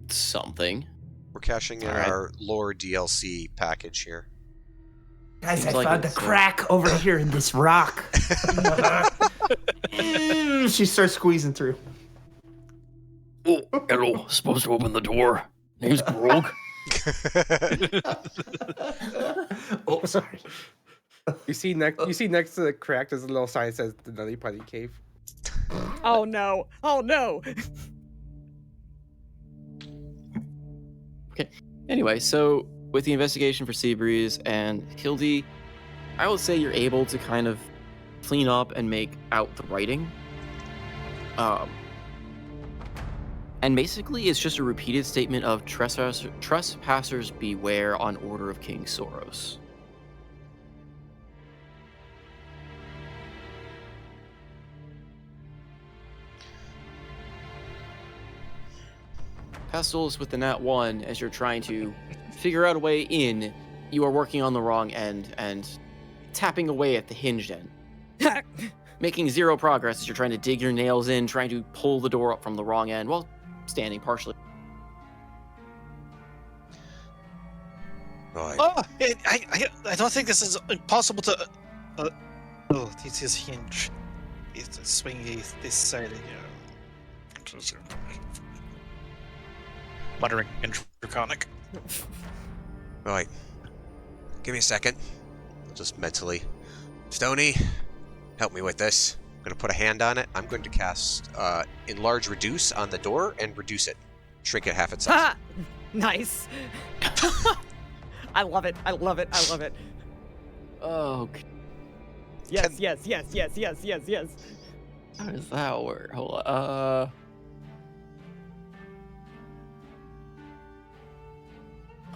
something. We're cashing in All right. our lore DLC package here. Guys, Seems I like found a it's, crack over here in this rock. She starts squeezing through. Oh, hello. Supposed to open the door. Name's Grog. Oh, sorry. You see next to the crack, there's a little sign that says the Nutty Putty Cave. Oh no. Oh no. Anyway, so with the investigation for Seabreeze and Hildie, I would say you're able to kind of clean up and make out the writing. And basically, it's just a repeated statement of trespassers beware on order of King Soros. Pestles with the nat 1, as you're trying to figure out a way in, you are working on the wrong end and tapping away at the hinged end. Making zero progress as you're trying to dig your nails in, trying to pull the door up from the wrong end while standing partially. Right. Oh, I don't think this is possible to. Oh, this is hinge. It's a swingy this side here. Muttering in draconic. Right. Give me a second. I'll just mentally. Stony, help me with this. I'm going to put a hand on it. I'm going to cast Enlarge Reduce on the door and reduce it. Shrink it half its size. Ha! Nice. I love it. I love it. I love it. Oh, Yes, yes, yes, yes, yes, yes, yes. how does that work? Hold on.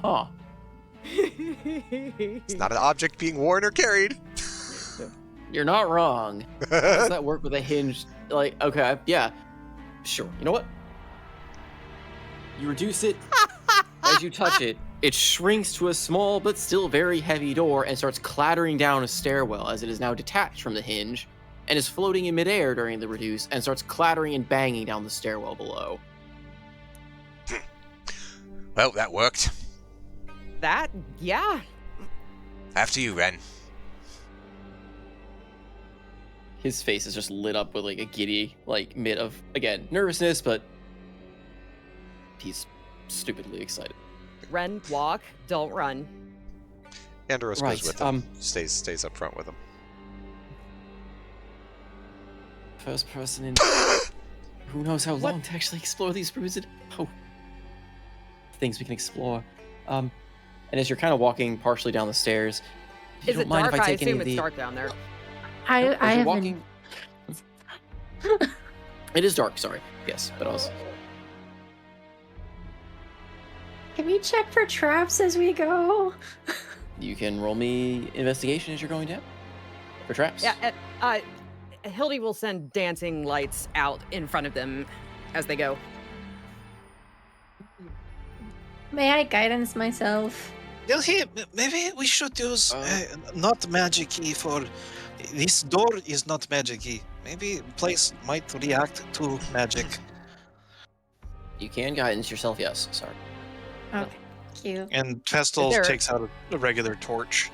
Huh. It's not an object being worn or carried. You're not wrong. How does that work with a hinged? Like, okay, yeah, sure. You know what? You reduce it. As you touch it, it shrinks to a small but still very heavy door and starts clattering down a stairwell as it is now detached from the hinge and is floating in midair during the reduce and starts clattering and banging down the stairwell below. Well, that worked. Yeah. After you, Ren. His face is just lit up with like a giddy, like mid of, again, nervousness, but he's stupidly excited. Ren, walk, don't run. Andros Right, goes with him. Stays up front with him. First person in who knows how long to actually explore these rooms and things we can explore. And as you're kind of walking partially down the stairs, if you Is don't it mind dark? if I I take any assume of it's the dark down there. I As you're haven't. walking... It is dark, sorry. Yes, but I was Can we check for traps as we go? you can roll me investigation as you're going down. For traps. Yeah, Hildie will send dancing lights out in front of them as they go. May I guidance myself? Well, hey, maybe we should use not magic-y for... This door is not magic-y. Maybe place might react to magic. You can guidance yourself, yes. Sorry. Okay, cute. And Pestles There- takes out a regular torch.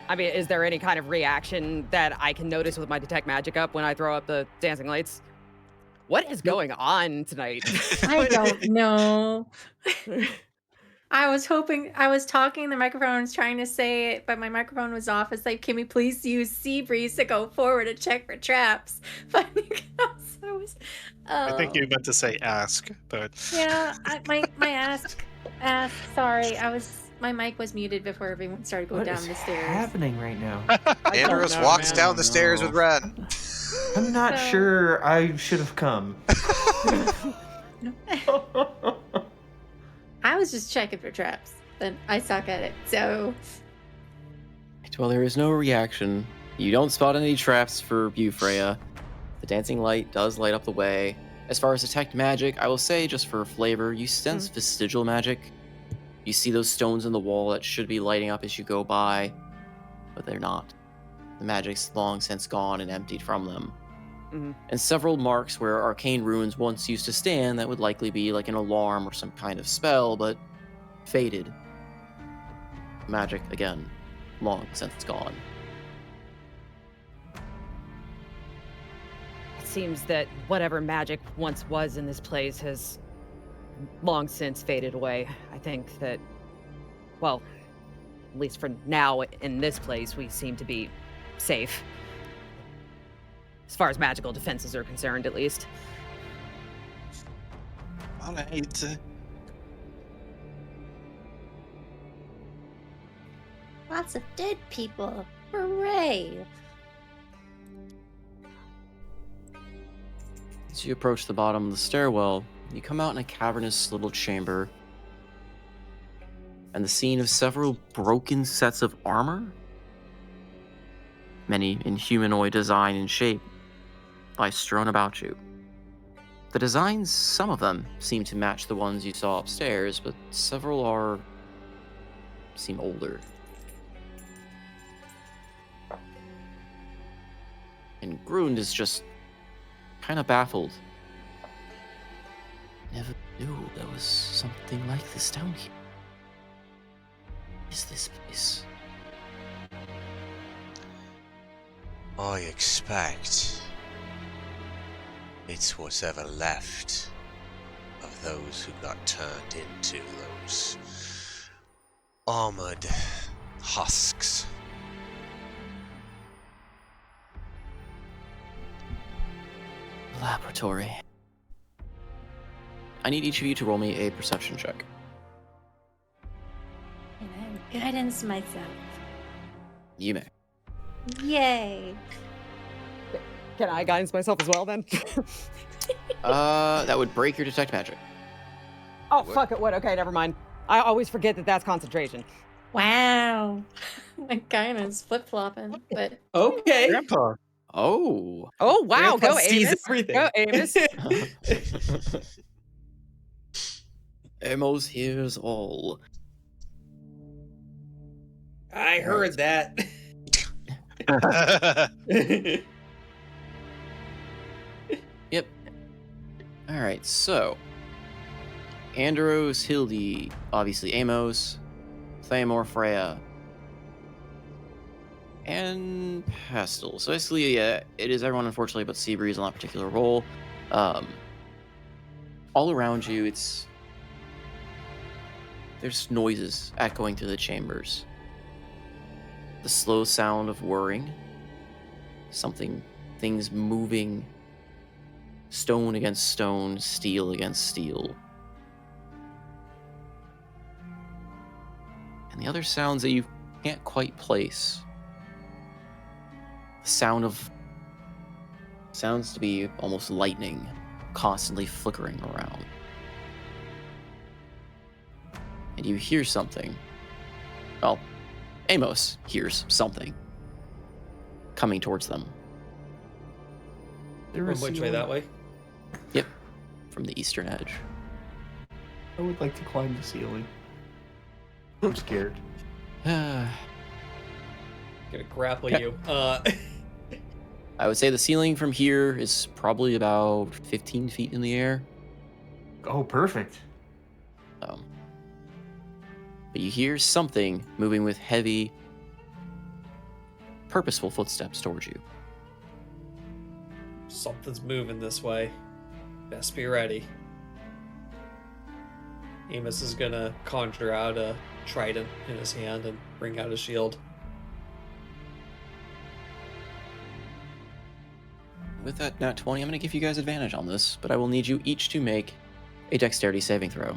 I mean, is there any kind of reaction that I can notice with my detect magic up when I throw up the dancing lights? What is going on tonight? I don't know. I was talking, the microphone was trying to say it, but my microphone was off. It's like, can we please use sea breeze to go forward and check for traps? But I was, I think you meant to say ask, but... yeah, my ask, sorry, my mic was muted before everyone started going What down is the stairs. happening right now? Andros know, walks man. down the stairs with Ren. I'm not So- sure I should have come. I was just checking for traps, but I suck at it, so... Well, there is no reaction. You don't spot any traps for you, Freya. The dancing light does light up the way. As far as detect magic, I will say, just for flavor, you sense vestigial magic. You see those stones in the wall that should be lighting up as you go by, but they're not. The magic's long since gone and emptied from them. And several marks where arcane runes once used to stand that would likely be like an alarm or some kind of spell, but faded. Magic, again, long since gone. It seems that whatever magic once was in this place has long since faded away. I think that, well, at least for now in this place, we seem to be safe. As far as magical defenses are concerned, at least. All right. Lots of dead people. Hooray! As you approach the bottom of the stairwell, you come out in a cavernous little chamber, and the scene of several broken sets of armor, many in humanoid design and shape, lie strewn about you. The designs, some of them, seem to match the ones you saw upstairs, but several seem older. And Grund is just kind of baffled. Never knew there was something like this down here. Is this place? I expect it's what's ever left of those who got turned into those armored husks. Laboratory. I need each of you to roll me a perception check. And I guidance myself. You may. Yay! Can I guidance myself as well, then? That would break your detect magic. Oh, fuck it, what? Okay, never mind. I always forget that that's concentration. Wow! My guidance flip-flopping, but... Okay. Grandpa. Oh. Oh, wow, Grandpa go sees Amos. everything. Go Amos. Amos hears all. I heard that. Yep. Alright, so. Andros, Hildie, obviously Amos, Themor, Freya, and Pestles. So basically, yeah, it is everyone, unfortunately, but Seabreeze on that particular role. All around you, there's noises echoing through the chambers. The slow sound of whirring. Things moving. Stone against stone, steel against steel. And the other sounds that you can't quite place. The sounds to be almost lightning, constantly flickering around. And you hear something. Well, Amos hears something coming towards them. There From is which way? That way? Yep, from the eastern edge. I would like to climb the ceiling. I'm scared. Gonna grapple Okay. you. I would say the ceiling from here is probably about 15 feet in the air. Oh, perfect. But you hear something moving with heavy, purposeful footsteps towards you. Something's moving this way. Best be ready. Amos is gonna conjure out a trident in his hand and bring out a shield. With that nat 20, I'm going to give you guys advantage on this, but I will need you each to make a dexterity saving throw.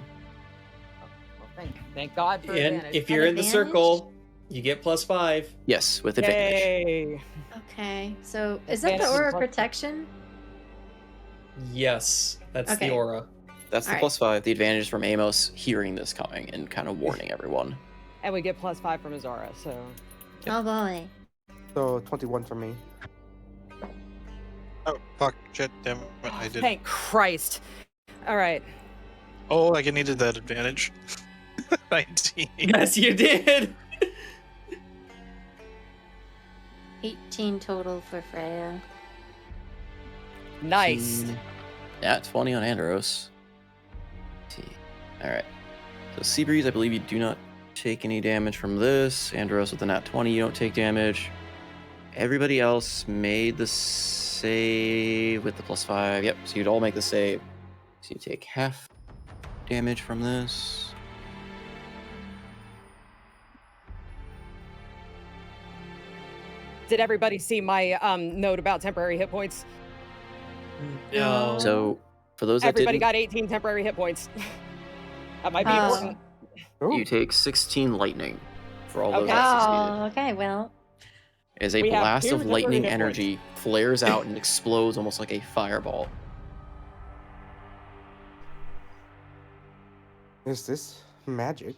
Well, thank God for And advantage. if you're in the Advantage? circle, you get +5. Yes, with advantage. Yay. Okay, so is that the Advantage aura of plus- protection? Yes, that's Okay. the aura. That's the Alright. +5. The advantage is from Amos hearing this coming and kind of warning everyone. And we get +5 from Azara, so. Oh boy. So 21 for me. Oh, fuck. Shit, damn it. I did. Thank Christ. All right. Oh, like I needed that advantage. 19. Yes, you did. 18 total for Freya. Nice. Nat 20 on Andros. Alright. So Seabreeze, I believe you do not take any damage from this. Andros with the nat 20, you don't take damage. Everybody else made the save with the +5. Yep, so you'd all make the save. So you take half damage from this. Did everybody see my note about temporary hit points? No. So for those that Everybody didn't, got 18 temporary hit points. That might be Oh. important. Oh, you take 16 lightning for all those Okay. that succeeded. Oh, okay, well. As a We have blast two of temporary lightning hit points. energy flares out and explodes almost like a fireball. is this magic?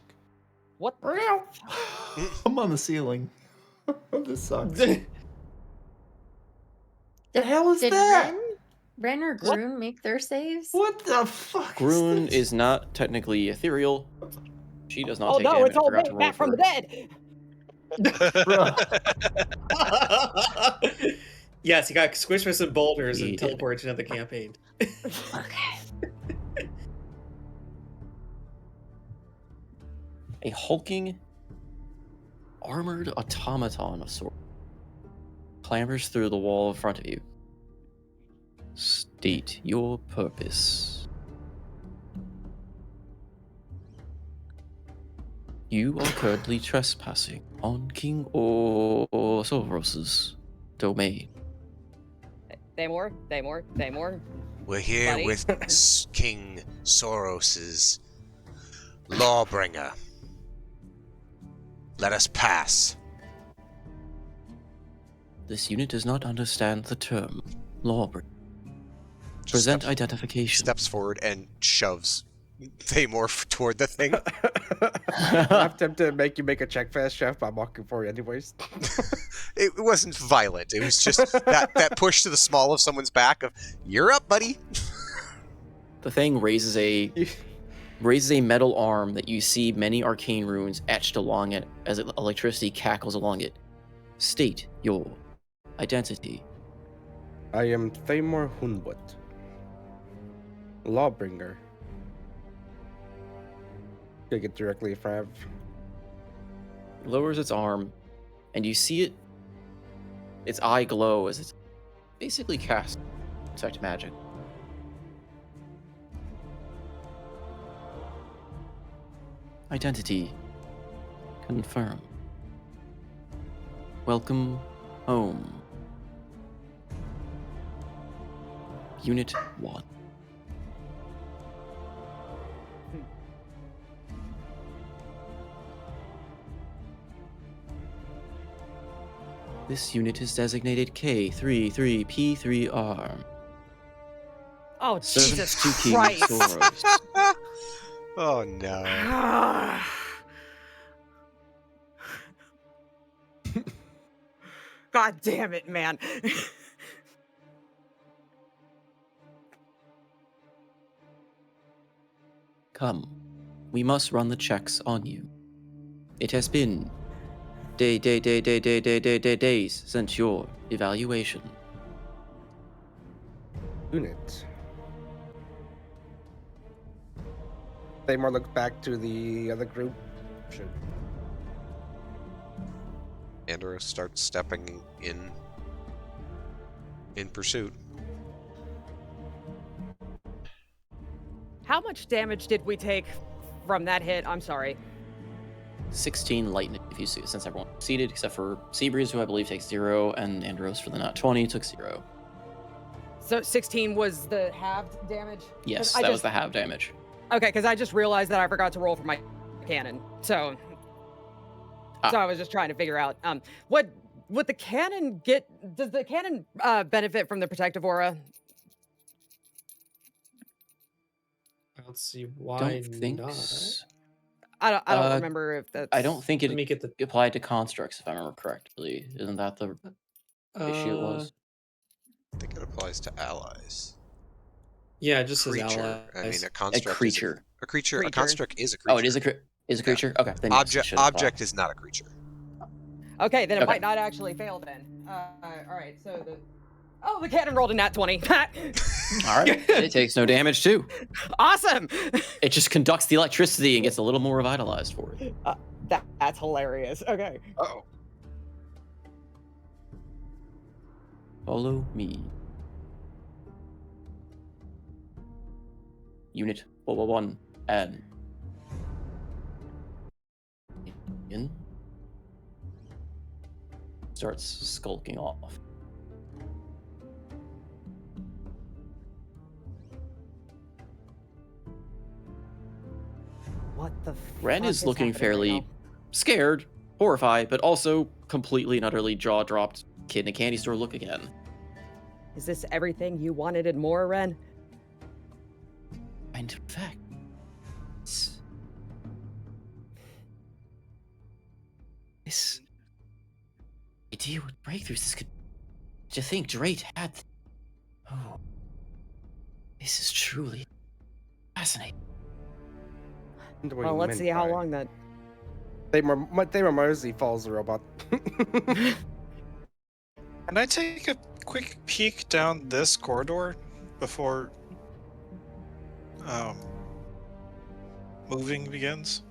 What? I'm on the ceiling. This sucks. Did, hell is did that? Ren or What? Groon make their saves? What the fuck? Groon this? is not technically ethereal. She does not Oh take no, damage. it's all I forgot to me roll back from for- the dead. Yes, he got squished with some boulders He and did. teleported into the campaign. Okay. A hulking, armored automaton of sorts clambers through the wall in front of you. State your purpose. You are currently trespassing on King Soros's domain. Themor. We're here Buddy. with King Soros's lawbringer. Let us pass. This unit does not understand the term lawbringer. Just Present steps- identification. Steps forward and shoves Thamor toward the thing. I'm tempted to make you make a check fast, Chef, but I'm walking for you anyways. It wasn't violent. It was just that push to the small of someone's back of, you're up, buddy. The thing raises a raises a metal arm that you see many arcane runes etched along it as electricity cackles along it. State your identity. I am Themor Hunwood, Lawbringer. Take it directly if I have. Lowers its arm, and you see its eye glow as it's basically cast detect magic. Identity confirm. Welcome home. Unit 1. This unit is designated K33P3R. Oh, Servants Jesus to King Christ. Soros. Oh no. God damn it, man. Come, we must run the checks on you. It has been days since your evaluation. Unit. Themor looks back to the other group. Should Andros starts stepping in pursuit. How much damage did we take from that hit? I'm sorry. 16 lightning if you see, since everyone succeeded except for Seabreeze, who I believe takes 0, and Andros for the not 20 took 0. So 16 was the halved damage? Yes, 'Cause that was the half damage. Okay, because I just realized that I forgot to roll for my cannon. So I was just trying to figure out what would the cannon get? Does the cannon benefit from the protective aura? I don't see why Don't think not. so. I don't remember if that's. I don't think Let me get it applied to constructs, if I remember correctly. Isn't that the issue it was? I think it applies to allies. Yeah, it just Creature. says I mean, allies. a construct. creature. A creature. A Creature. construct is a creature. Oh, it is a creature? Okay. Then yes, it Object. should apply. Object is not a creature. Okay, then it Okay. might not actually fail then. All right, so the cannon rolled a nat 20. All right. It takes no damage, too. Awesome. It just conducts the electricity and gets a little more revitalized for it. That's hilarious. Okay. Oh. Follow me. Unit 1 and in starts skulking off. What the Ren fuck is looking happening fairly right now? scared, horrified, but also completely and utterly jaw-dropped kid in a candy store look again. Is this everything you wanted and more, Ren? And in fact, this idea with breakthroughs, this could, to think Drake had. Oh, this is truly fascinating. Well, let's see how long that. Themor Mercy falls the robot. Can I take a quick peek down this corridor before moving begins?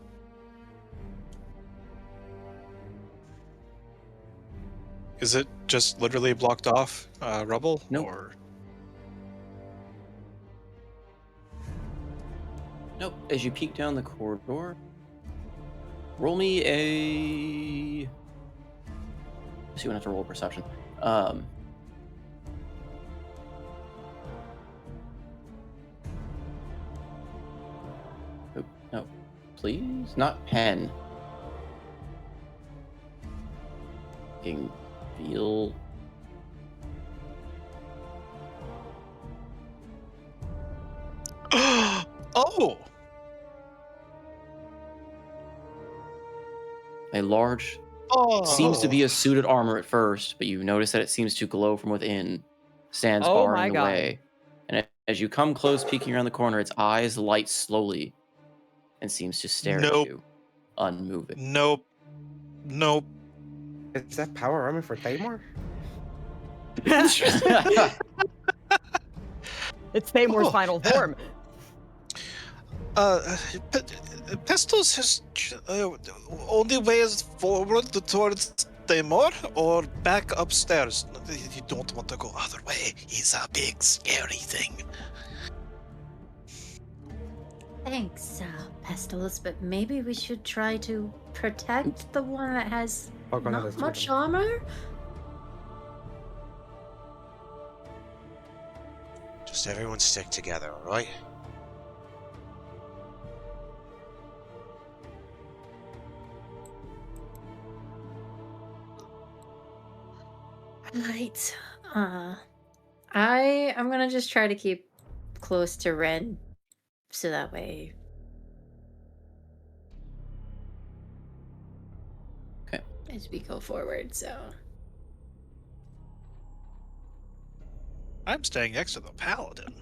Is it just literally blocked off rubble? Nope. Or Nope. As you peek down the corridor, roll me a. So you won't have to roll a perception. Oh, no, please, not pen. Fucking feel. oh, A large, oh, seems to be a suited armor at first, but you notice that it seems to glow from within, stands Oh my barring the God. way. And as you come close, peeking around the corner, its eyes light slowly, and seems to stare Nope. at you, unmoving. Nope. Nope. Is that power armor for Themor? It's Themor's Oh. final form. Pestles has only ways forward towards Themor or back upstairs. You don't want to go other way. He's a big, scary thing. Thanks, Pestles, but maybe we should try to protect the one that has Fuck on not others, much Jordan. armor? Just everyone stick together, alright? Right. I'm gonna just try to keep close to Ren, so that way. Okay. As we go forward, so. I'm staying next to the paladin.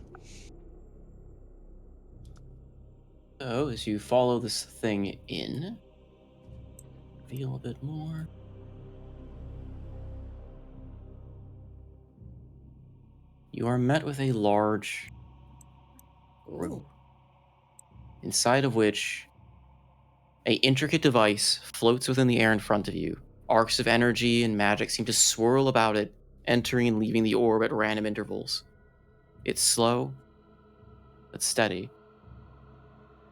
So, as you follow this thing in, reveal a bit more. You are met with a large room, inside of which a intricate device floats within the air in front of you. Arcs of energy and magic seem to swirl about it, entering and leaving the orb at random intervals. It's slow, but steady.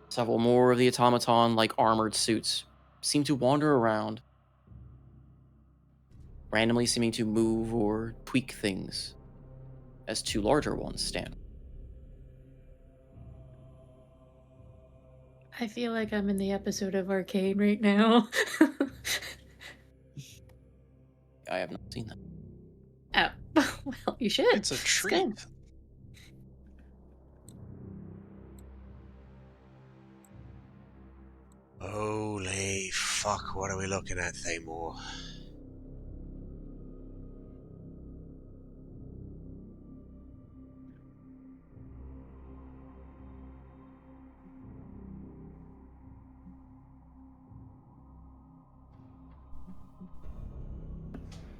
Several more of the automaton-like armored suits seem to wander around, randomly seeming to move or tweak things, as two larger ones stand. I feel like I'm in the episode of Arcane right now. I have not seen that. Oh, well, you should. It's a good. treat. Holy fuck, what are we looking at, Themor?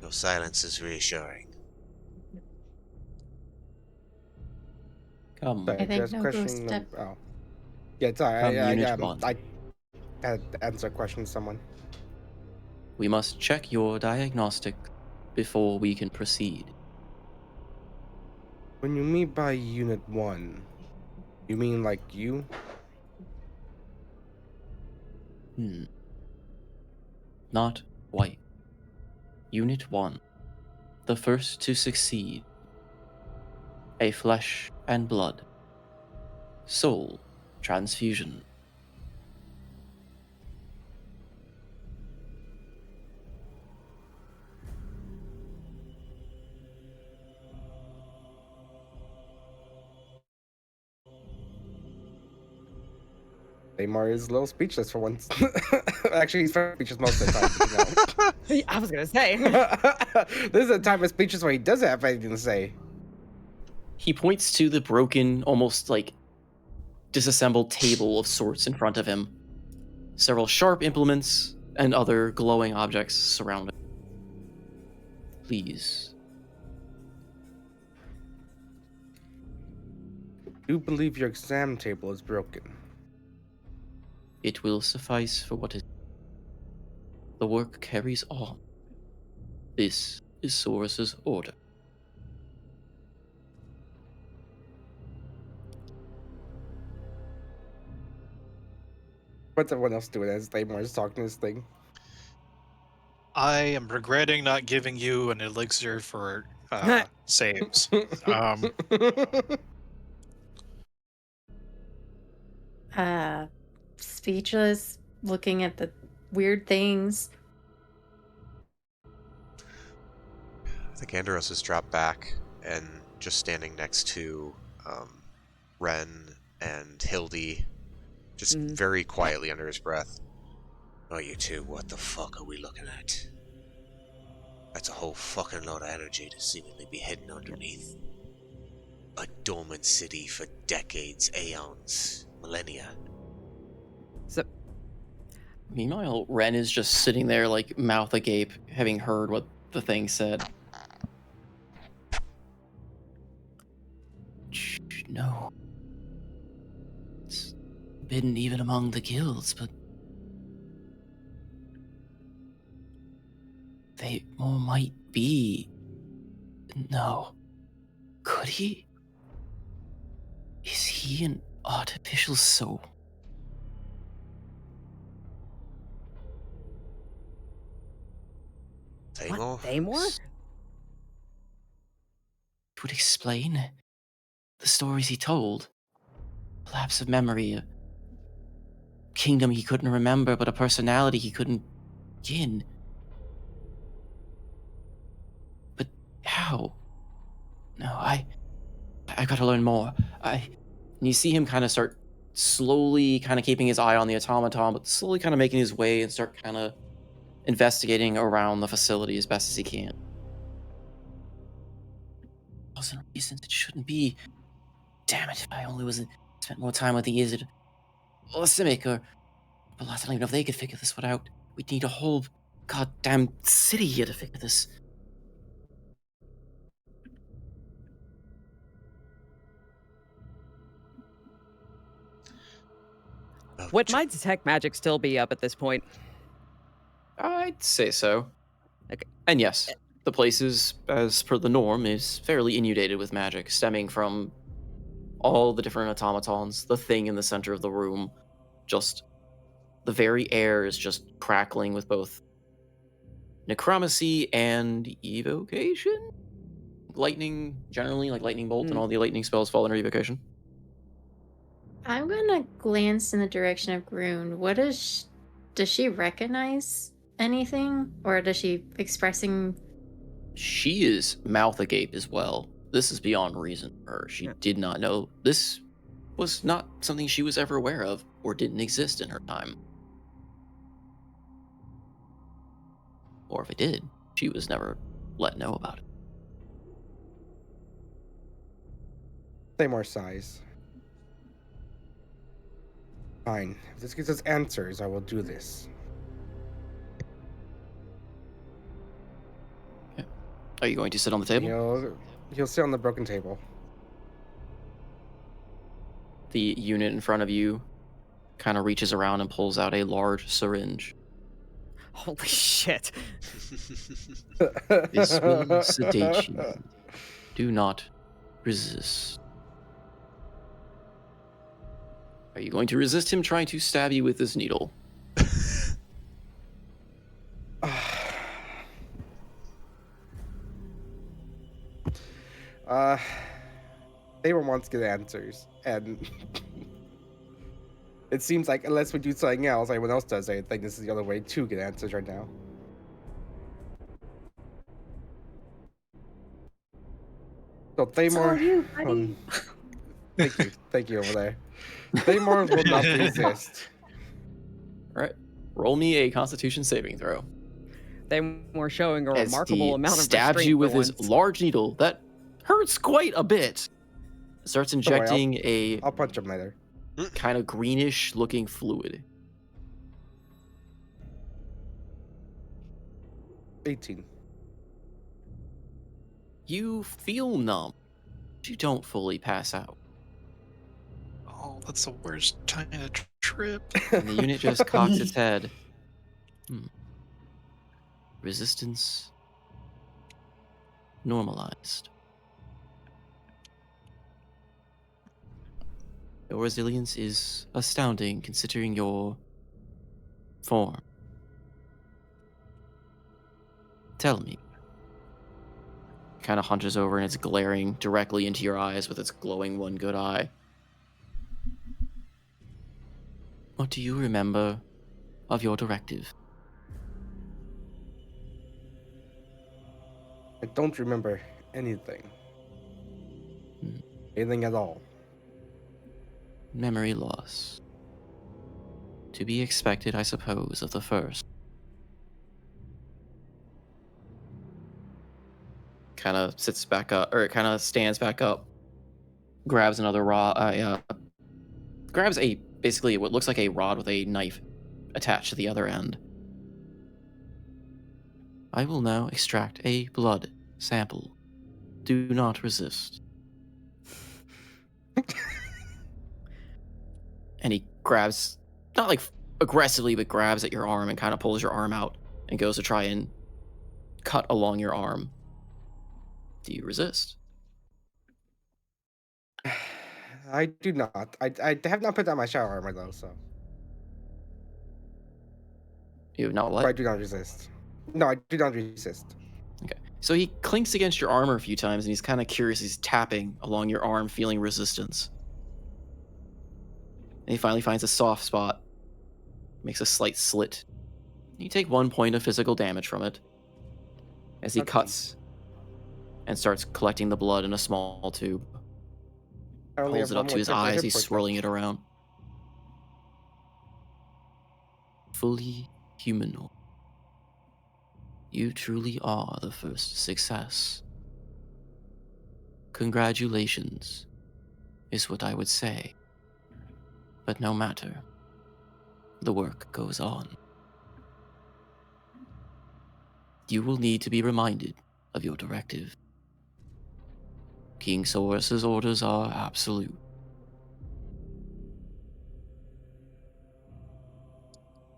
Your silence is reassuring. Come, Sorry, I think just no question. ghost step. Oh, yeah. Sorry, Come, I Unit 1. I had to answer a question to someone. We must check your diagnostic before we can proceed. When you mean by Unit 1, you mean like you? Not quite. Unit 1. The first to succeed. A flesh and blood. Soul transfusion. Themor is a little speechless for once. Actually, he's very speechless most of the time. But, you I was gonna say. know. This is a time of speechless where he doesn't have anything to say. He points to the broken, almost like disassembled table of sorts in front of him. Several sharp implements and other glowing objects surround it. Please. You believe your exam table is broken. It will suffice for what is. The work carries on. This is Soros's order. What's everyone else doing as Themor is talking this thing? I am regretting not giving you an elixir for saves. Speechless, looking at the weird things. I think Andros has dropped back and just standing next to Ren and Hildie, just very quietly under his breath. Oh, you two, what the fuck are we looking at? That's a whole fucking lot of energy to seemingly be hidden underneath. A dormant city for decades, aeons, millennia. So, Meanwhile, Ren is just sitting there, like, mouth agape, having heard what the thing said. Shh, no. It's forbidden even among the guilds, but Themor might be. No. Could he? Is he an artificial soul? Themor? Thamor? It would explain the stories he told. A lapse of memory, a kingdom he couldn't remember, but a personality he couldn't begin. But how? No, I gotta learn more. And you see him kind of start slowly kind of keeping his eye on the automaton, but slowly kind of making his way and start kind of investigating around the facility as best as he can. 1,000 reasons it shouldn't be. Damn it, if I only spent more time with the Izzard or Simic or But I don't even know if they could figure this one out. We'd need a whole goddamn city here to figure this. Oh, Would my detect magic still be up at this point? I'd say so. Okay. And yes, the place is, as per the norm, is fairly inundated with magic, stemming from all the different automatons, the thing in the center of the room. Just the very air is just crackling with both necromancy and evocation. Lightning, generally, like lightning bolt and all the lightning spells fall under evocation. I'm gonna glance in the direction of Groon. Does she recognize anything, or does she expressing? She is mouth agape as well. This is beyond reason for her. She did not know. This was not something she was ever aware of or didn't exist in her time. Or if it did, she was never let know about it. Themor sighs. Fine. If this gives us answers, I will do this. Yeah. Are you going to sit on the table? He'll sit on the broken table. The unit in front of you kind of reaches around and pulls out a large syringe. Holy shit. This will sedate you. Do not resist. Are you going to resist him trying to stab you with this needle? Themor wants good answers, and it seems like unless we do something else, anyone else does anything, this is the other way to get answers right now. So Themor, thank you over there. Themor will not resist. All right, roll me a Constitution saving throw. Themor showing a As remarkable he amount of stabs restraint you with for his once. large needle that hurts quite a bit. Starts Don't worry, injecting I'll punch him later. kind of greenish looking fluid. 18. You feel numb, but you don't fully pass out. Oh, that's the worst kind of trip. And the unit just cocks its head. Resistance normalized. Your resilience is astounding considering your form. Tell me. Kind of hunches over and it's glaring directly into your eyes with its glowing one good eye. What do you remember of your directive? I don't remember anything. Anything at all. Memory loss. To be expected, I suppose, of the first. Kind of sits back up, or kind of stands back up, grabs another grabs a basically what looks like a rod with a knife attached to the other end. I will now extract a blood sample. Do not resist. And he grabs, not like aggressively, but grabs at your arm and kind of pulls your arm out and goes to try and cut along your arm. Do you resist? I do not. I have not put on my shadow armor though, so. You have not But I what? do not resist. No, I do not resist. Okay. So he clinks against your armor a few times and he's kind of curious. He's tapping along your arm, feeling resistance. And he finally finds a soft spot, makes a slight slit. You take 1 point of physical damage from it as he That's cuts and starts collecting the blood in a small tube. I only Holds have it one up to more his check my eyes. hit He's points swirling left. it around. Fully humanoid. You truly are the first success. Congratulations, is what I would say. But no matter. The work goes on. You will need to be reminded of your directive. King Soros' orders are absolute.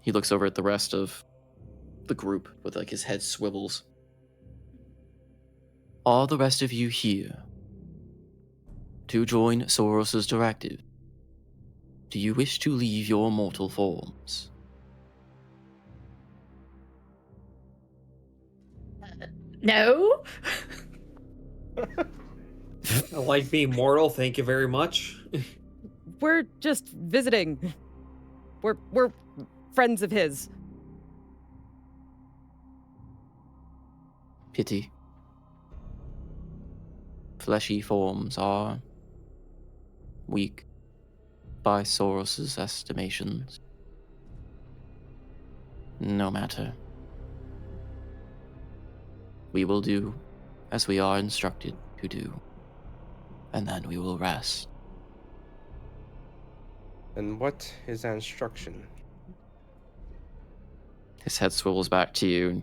He looks over at the rest of the group with like his head swivels. Are the rest of you here to join Soros' directive? Do you wish to leave your mortal forms? No. I like being mortal, thank you very much. We're just visiting. We're friends of his. Pity. Fleshy forms are weak by Soros' estimations. No matter. We will do as we are instructed to do, and then we will rest. And what is that instruction? His head swivels back to you and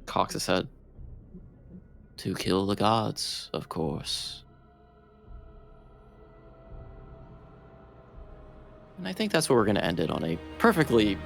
cocks his head. To kill the gods, of course. And I think that's where we're going to end it on a perfectly